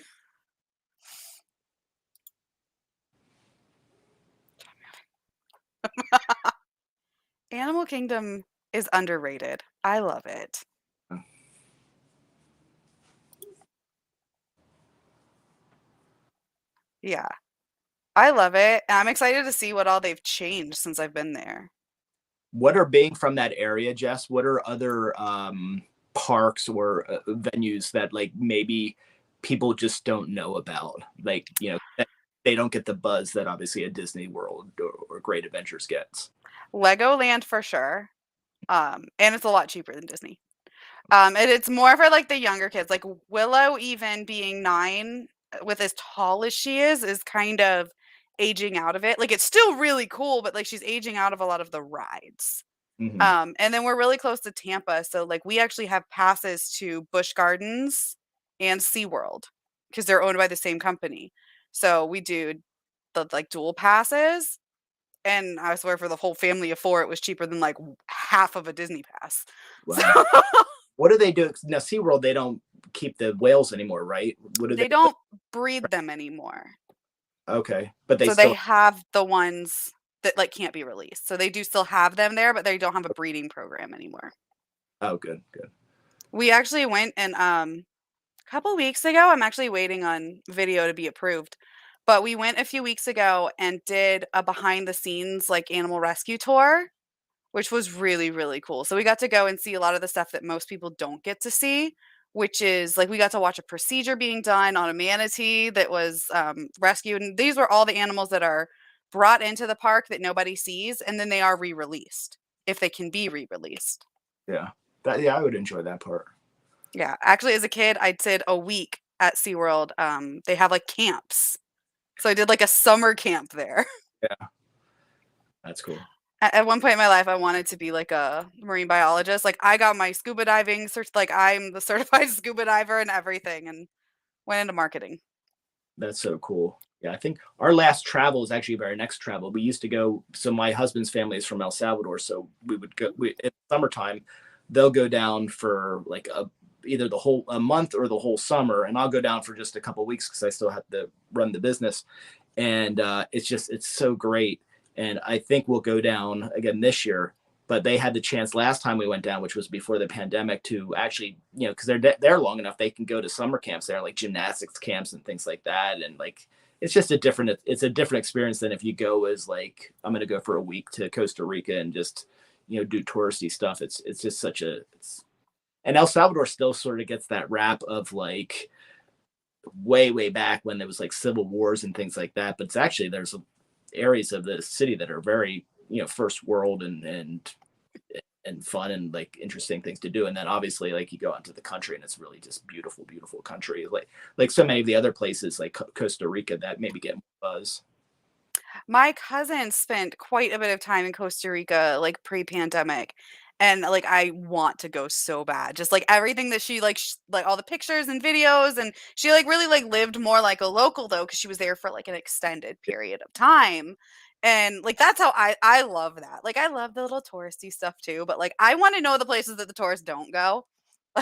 Animal Kingdom is underrated. I love it. Yeah, I love it. And I'm excited to see what all they've changed since I've been there. What are being from that area, Jess? What are other parks or venues that like maybe people just don't know about? Like, you know, that they don't get the buzz that obviously a Disney World or Great Adventures gets. Legoland for sure. And it's a lot cheaper than Disney. And it's more for like the younger kids. Like Willow, even being 9, with as tall as she is kind of aging out of it. Like it's still really cool, but like she's aging out of a lot of the rides. Mm-hmm. And then we're really close to Tampa, so like we actually have passes to Busch Gardens and SeaWorld because they're owned by the same company. So we do the like dual passes, and I swear for the whole family of 4, it was cheaper than like half of a Disney pass. So Wow. What do they do? Now, SeaWorld, they don't keep the whales anymore, right? What do they they? don't breed them anymore. Okay, but they So they still. have the ones that like can't be released. So they do still have them there, but they don't have a breeding program anymore. Oh, good, good. We actually went and couple weeks ago, I'm actually waiting on video to be approved, but we went a few weeks ago and did a behind the scenes like animal rescue tour, which was really, really cool. So we got to go and see a lot of the stuff that most people don't get to see, which is like we got to watch a procedure being done on a manatee that was rescued. And these were all the animals that are brought into the park that nobody sees, and then they are re-released if they can be re-released. Yeah, yeah, I would enjoy that part. Yeah, actually, as a kid, I did a week at SeaWorld. They have like camps. So I did like a summer camp there. Yeah, that's cool. At one point in my life, I wanted to be like a marine biologist. Like I got my scuba diving like I'm the certified scuba diver and everything, and went into marketing. That's so cool. Yeah, I think our last travel is actually our next travel. We used to go. So my husband's family is from El Salvador, so we would go. In summertime, they'll go down for like either the whole a month or the whole summer, and I'll go down for just a couple of weeks because I still have to run the business. And it's so great. And I think we'll go down again this year. But they had the chance last time we went down, which was before the pandemic, to actually, you know, because they're long enough, they can go to summer camps there, like gymnastics camps and things like that. And like it's just a different experience than if you go as like I'm going to go for a week to Costa Rica and just, you know, do touristy stuff. It's just such a and El Salvador still sort of gets that rap of like way back when there was like civil wars and things like that. But it's actually there's areas of the city that are very, you know, first world and fun and like interesting things to do. And then obviously like you go out to the country and it's really just beautiful country. Like so many of the other places like Costa Rica that maybe get more buzz. My cousin spent quite a bit of time in Costa Rica, like pre-pandemic, and like I want to go so bad. Just like everything that she like all the pictures and videos, and she like really like lived more like a local though because she was there for like an extended period of time. And like that's how I love that. Like I love the little touristy stuff too, but like I want to know the places that the tourists don't go.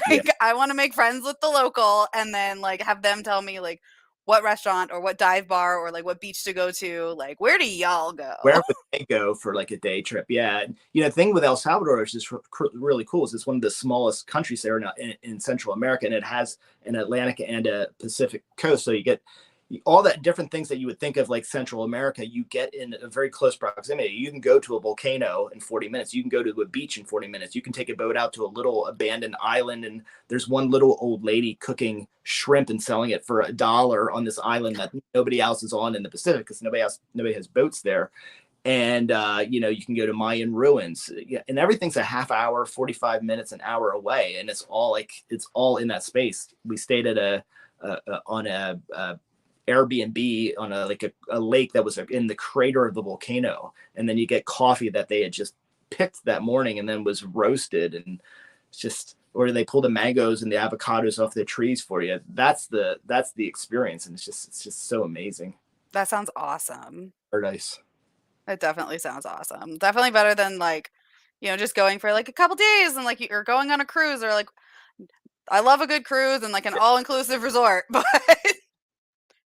Yeah. Like I want to make friends with the local and then like have them tell me like what restaurant or what dive bar or like what beach to go to. Like, where do y'all go? Where would they go for like a day trip? Yeah. And, you know, the thing with El Salvador, which is really cool, is it's one of the smallest countries there now in Central America, and it has an Atlantic and a Pacific coast. So you get all that different things that you would think of like Central America, you get in a very close proximity. You can go to a volcano in 40 minutes. You can go to a beach in 40 minutes. You can take a boat out to a little abandoned island, and there's one little old lady cooking shrimp and selling it for $1 on this island that nobody else is on in the Pacific because nobody has boats there. And you know, you can go to Mayan ruins, and everything's a half hour, 45 minutes, an hour away, and it's all in that space. We stayed at on a Airbnb on a lake that was in the crater of the volcano, and then you get coffee that they had just picked that morning and then was roasted, and it's just, or they pull the mangoes and the avocados off the trees for you. That's the experience, and it's just so amazing. That sounds awesome. Paradise. It definitely sounds awesome. Definitely better than like just going for like a couple days and like you're going on a cruise, or like I love a good cruise and like an all-inclusive resort, but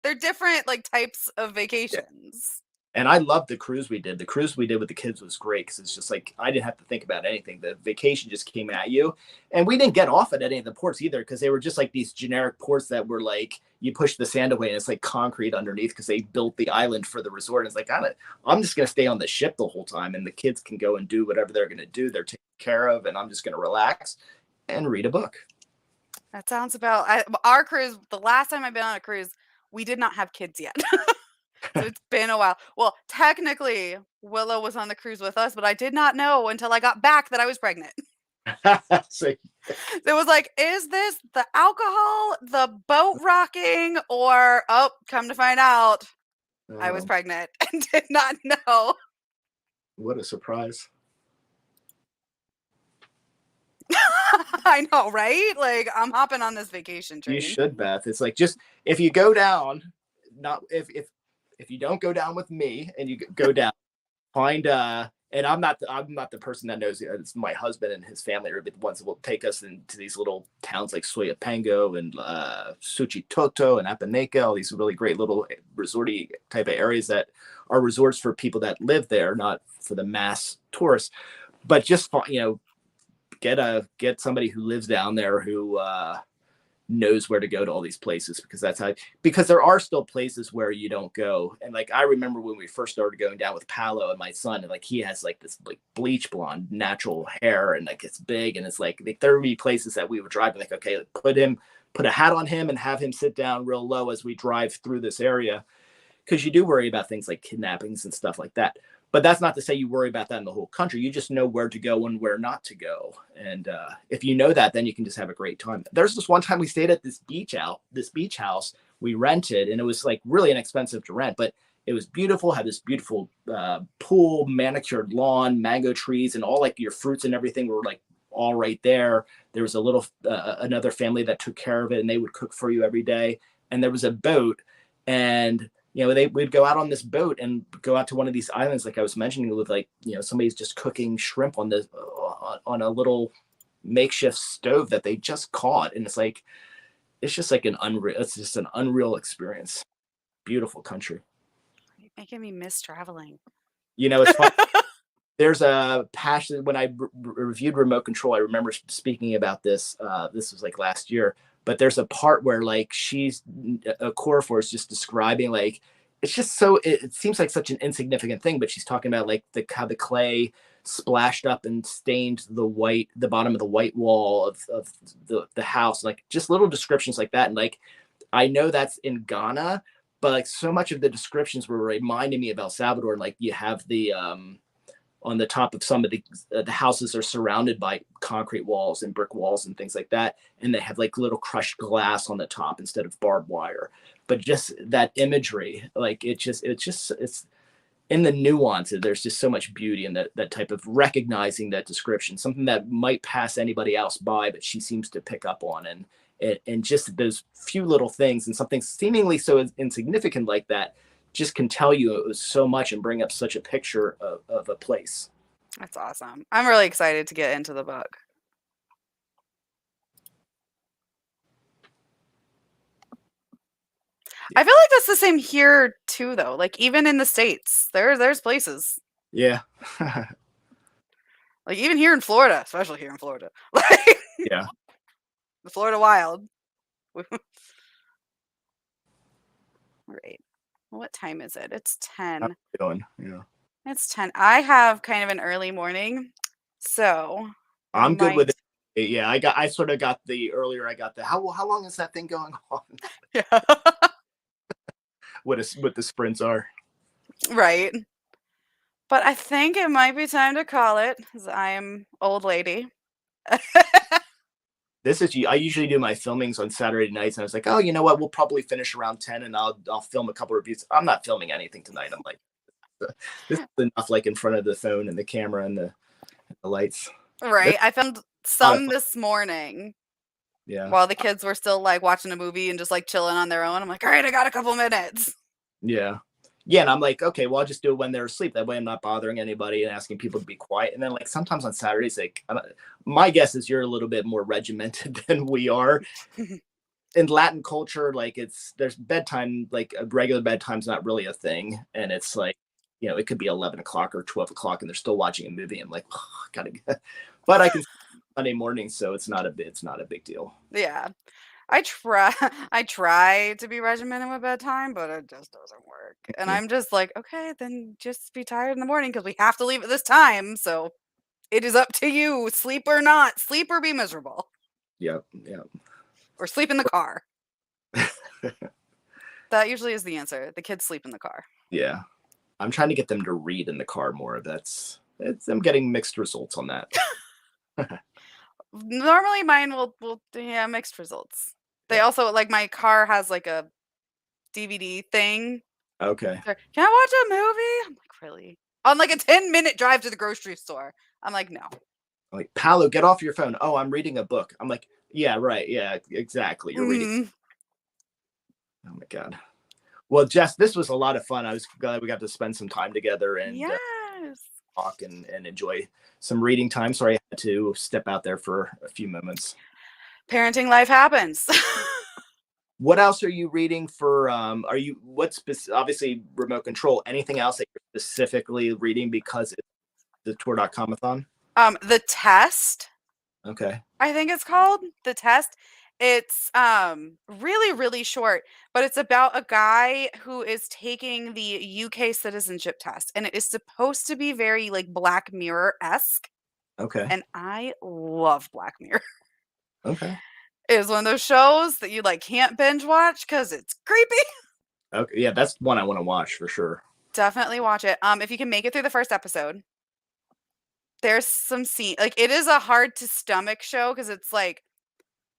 they're different like types of vacations. And I loved the cruise we did. The cruise we did with the kids was great because it's just like I didn't have to think about anything. The vacation just came at you. And we didn't get off at any of the ports either because they were just like these generic ports that were like you push the sand away and it's like concrete underneath because they built the island for the resort. And it's like, I'm just going to stay on the ship the whole time and the kids can go and do whatever they're going to do. They're taken care of and I'm just going to relax and read a book. That sounds about our cruise. The last time I've been on a cruise, we did not have kids yet. So it's been a while. Well, technically, Willow was on the cruise with us, but I did not know until I got back that I was pregnant. So, it was like, is this the alcohol, the boat rocking, or come to find out, I was pregnant and did not know. What a surprise. I know, right? Like, I'm hopping on this vacation train. You should, Beth. It's like just if you go down, not if you don't go down with me and you go down, find and I'm not the person that knows. It's my husband and his family are the ones that will take us into these little towns like Soyapango and Suchitoto and Apaneca, all these really great little resorty type of areas that are resorts for people that live there, not for the mass tourists. But just get somebody who lives down there who knows where to go to all these places because there are still places where you don't go. And like I remember when we first started going down with Paolo and my son, and like he has like this like bleach blonde natural hair and like it's big and it's like there would be places that we would drive like, okay, put a hat on him and have him sit down real low as we drive through this area, because you do worry about things like kidnappings and stuff like that. But that's not to say you worry about that in the whole country. You just know where to go and where not to go. And if you know that, then you can just have a great time. There's this one time we stayed at this beach house we rented, and it was like really inexpensive to rent, but it was beautiful, had this beautiful pool, manicured lawn, mango trees, and all like your fruits and everything were like all right there. There was a little, another family that took care of it and they would cook for you every day. And there was a boat and we'd go out on this boat and go out to one of these islands, like I was mentioning, with like, somebody's just cooking shrimp on a little makeshift stove that they just caught. And it's just like an unreal experience. Beautiful country. You're making me miss traveling. It's fun. There's a passion when I reviewed Remote Control. I remember speaking about this. This was like last year. But there's a part where like she's Okorafor is just describing like it's just so it seems like such an insignificant thing, but she's talking about like how the clay splashed up and stained the bottom of the white wall of the house, like just little descriptions like that. And like I know that's in Ghana, but like so much of the descriptions were reminding me of El Salvador. And like you have the on the top of some of the houses are surrounded by concrete walls and brick walls and things like that. And they have like little crushed glass on the top instead of barbed wire. But just that imagery, like it's in the nuances. There's just so much beauty in that type of recognizing that description, something that might pass anybody else by, but she seems to pick up on. And just those few little things and something seemingly so insignificant like that just can tell you it was so much and bring up such a picture of a place. That's awesome. I'm really excited to get into the book. I feel like that's the same here too, though. Like even in the States, there's places. Yeah. Like even here in Florida, especially here in Florida. Like yeah. The Florida Wild. Right. What time is it? It's 10. Yeah. It's 10. I have kind of an early morning, so I'm good with it. Yeah, I sort of got the earlier. I got the how long is that thing going on? Yeah. what the sprints are. Right. But I think it might be time to call it, because I am old lady. I usually do my filmings on Saturday nights, and I was like, oh, you know what? We'll probably finish around 10, and I'll film a couple reviews. I'm not filming anything tonight. I'm like, this is enough, like in front of the phone and the camera and the lights. Right. I filmed some this morning. Yeah. While the kids were still like watching a movie and just like chilling on their own. I'm like, all right, I got a couple minutes. Yeah. Yeah, and I'm like, okay, well, I'll just do it when they're asleep. That way I'm not bothering anybody and asking people to be quiet. And then like sometimes on Saturdays, like my guess is you're a little bit more regimented than we are. In Latin culture, like there's bedtime, like a regular bedtime's not really a thing. And it's like, it could be 11 o'clock or 12 o'clock and they're still watching a movie. I'm like, oh, gotta get, but I can Sunday morning, so it's not a big deal. Yeah. I try to be regimented with bedtime, but it just doesn't work. And I'm just like, okay, then just be tired in the morning because we have to leave at this time. So it is up to you, sleep or not, sleep or be miserable, Yep. or sleep in the car. That usually is the answer. The kids sleep in the car. Yeah. I'm trying to get them to read in the car more. I'm getting mixed results on that. Normally mine will mixed results. They also, like, my car has like a DVD thing. Okay. Can I watch a movie? I'm like, really? On like a 10-minute drive to the grocery store. I'm like, no. I'm like, Paolo, get off your phone. Oh, I'm reading a book. I'm like, yeah, right. Yeah, exactly. You're reading. Oh my God. Well, Jess, this was a lot of fun. I was glad we got to spend some time together and talk and enjoy some reading time. Sorry I had to step out there for a few moments. Parenting life happens. What else are you reading for? Obviously remote control, anything else that you're specifically reading because it's the TorDotComAthon? The Test. Okay. I think it's called The Test. It's really, really short, but it's about a guy who is taking the UK citizenship test, and it is supposed to be very like Black Mirror-esque. Okay. And I love Black Mirror. Okay. It is one of those shows that you like can't binge watch because it's creepy. Okay. Yeah, that's one I want to watch for sure. Definitely watch it. If you can make it through the first episode, there's some scene, like, it is a hard to stomach show because it's like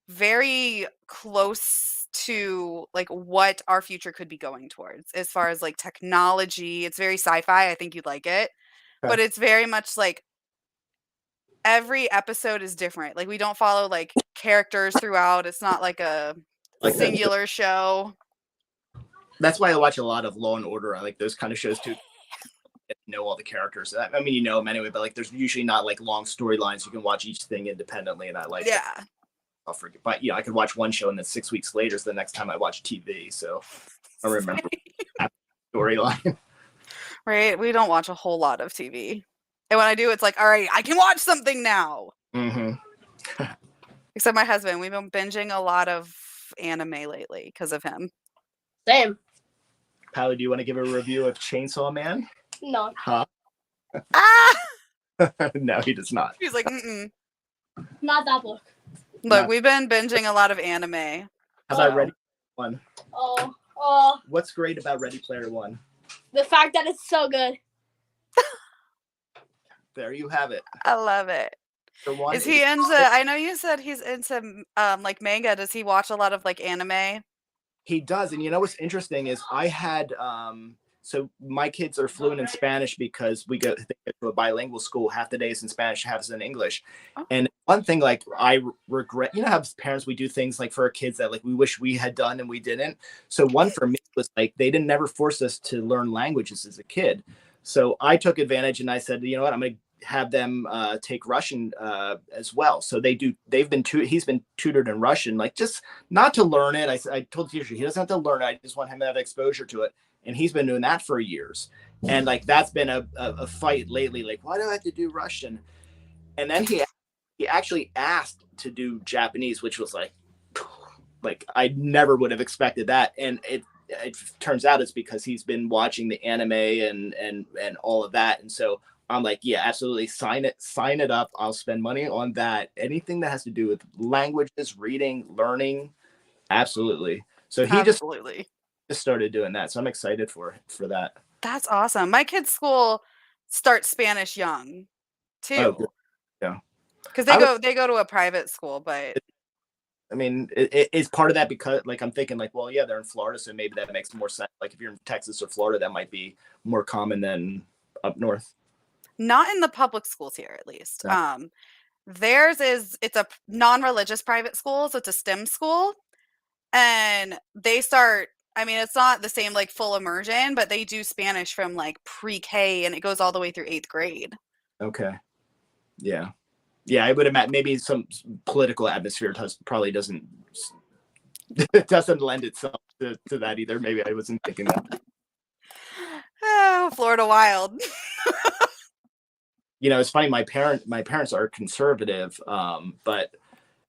very close to like what our future could be going towards as far as like technology. It's very sci-fi. I think you'd like it. Okay. But it's very much like every episode is different. Like we don't follow like characters throughout. It's not like a singular show. That's why I watch a lot of Law and Order. I like those kind of shows too. Know all the characters. I mean, you know them anyway, but like there's usually not like long storylines. You can watch each thing independently, and I like that. I'll forget, but I could watch one show and then 6 weeks later is the next time I watch TV. So I remember that storyline. Right? We don't watch a whole lot of TV. And when I do, it's like, all right, I can watch something now. Mm-hmm. Except my husband. We've been binging a lot of anime lately because of him. Same. Pally, do you want to give a review of Chainsaw Man? No. Huh? No, he does not. He's like, mm-mm. Not that book. Look, we've been binging a lot of anime. How about Ready Player One? Oh. What's great about Ready Player One? The fact that it's so good. There you have it. I love it. Is he into, I know you said he's into like manga. Does he watch a lot of like anime? He does. And you know what's interesting is I had so my kids are fluent in Spanish because they go to a bilingual school. Half the day is in Spanish, half is in English. Oh. And one thing like I regret, how as parents we do things like for our kids that like we wish we had done and we didn't. So one for me was like they didn't never force us to learn languages as a kid. So I took advantage and I said, you know what, I'm going to have them take Russian as well. So he's been tutored in Russian, like just not to learn it. I told the teacher he doesn't have to learn it. I just want him to have exposure to it. And he's been doing that for years. And like, that's been a fight lately. Like, why do I have to do Russian? And then he actually asked to do Japanese, which was like I never would have expected that. And it turns out it's because he's been watching the anime and all of that. And so I'm like, yeah, absolutely. Sign it up. I'll spend money on that. Anything that has to do with languages, reading, learning. Absolutely. So he just started doing that. So I'm excited for that. That's awesome. My kids' school starts Spanish young too. Oh, yeah. Because they go to a private school, but I mean, it's part of that because like I'm thinking like, well, yeah, they're in Florida, so maybe that makes more sense. Like if you're in Texas or Florida, that might be more common than up north. Not in the public schools here, at least. Yeah. It's a non-religious private school, so it's a STEM school, and they start I mean, it's not the same like full immersion, but they do Spanish from like pre-K and it goes all the way through 8th grade. Okay. Yeah. Yeah, I would imagine maybe some political atmosphere probably doesn't lend itself to that either. Maybe I wasn't thinking that. Oh, Florida wild. You know, it's funny. My parents are conservative, but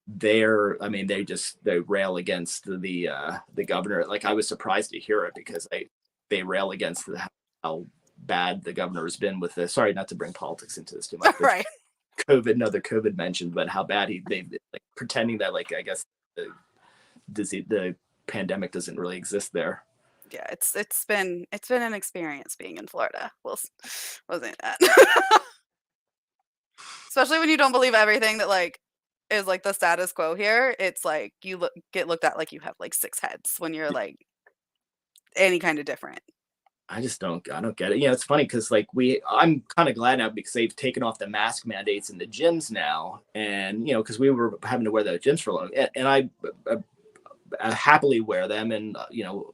they rail against the governor. Like, I was surprised to hear it because they rail against how bad the governor has been with this. Sorry, not to bring politics into this too much. Right. Another COVID mentioned, but how bad they like pretending that, like, I guess the pandemic doesn't really exist there. Yeah, it's been an experience being in Florida. Wasn't that? Especially when you don't believe everything that like is like the status quo here. It's like you get looked at like you have like 6 heads when you're like any kind of different. I don't get it. You know, it's funny because like I'm kind of glad now because they've taken off the mask mandates in the gyms now, and you know, because we were having to wear the gyms for long, and I happily wear them, and you know,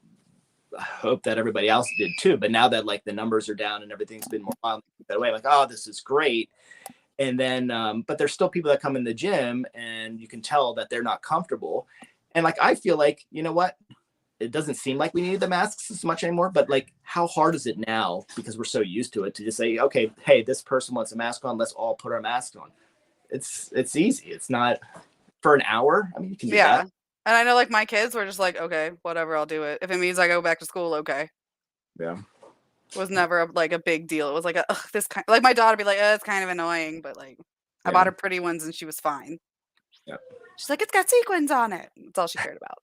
I hope that everybody else did too. But now that like the numbers are down and everything's been more mild that way, like, oh, this is great. And then, but there's still people that come in the gym, and you can tell that they're not comfortable. And like, I feel like, you know what? It doesn't seem like we need the masks as much anymore, but like, how hard is it now? Because we're so used to it to just say, okay, hey, this person wants a mask on. Let's all put our masks on. It's easy. It's not for an hour. I mean, you can do that. And I know like my kids were just like, okay, whatever, I'll do it. If it means I go back to school, okay. Yeah. It was never a big deal. It was like this kind, like my daughter would be like, oh, it's kind of annoying, but like I bought her pretty ones and she was fine. Yeah. She's like, it's got sequins on it. That's all she cared about.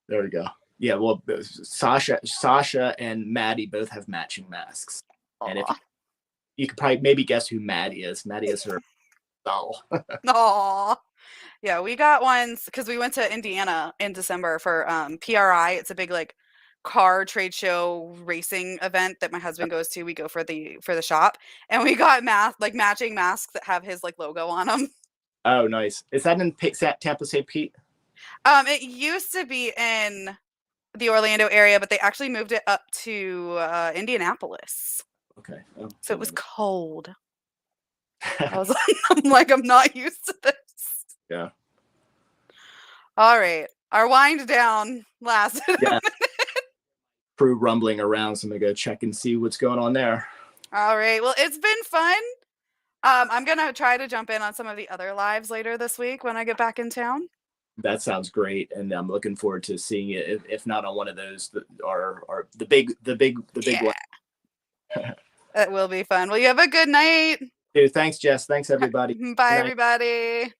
There we go. Yeah, well, Sasha and Maddie both have matching masks. Aww. And if you could probably maybe guess who Maddie is. Maddie is her doll. Aw. Yeah, we got ones because we went to Indiana in December for PRI. It's a big like car trade show racing event that my husband goes to. We go for the shop, and we got matching masks that have his like logo on them. Oh, nice. Is that in Tampa St. Pete? It used to be in the Orlando area, but they actually moved it up to Indianapolis. Okay. So it was cold. I'm not used to this. Yeah. All right. Our wind down lasted a minute. Crew rumbling around, so I'm gonna go check and see what's going on there. All right. Well, it's been fun. I'm gonna try to jump in on some of the other lives later this week when I get back in town. That sounds great, and I'm looking forward to seeing it. If not on one of those, are the big one. It will be fun. Well, you have a good night. Dude, thanks, Jess. Thanks, everybody. Bye, everybody.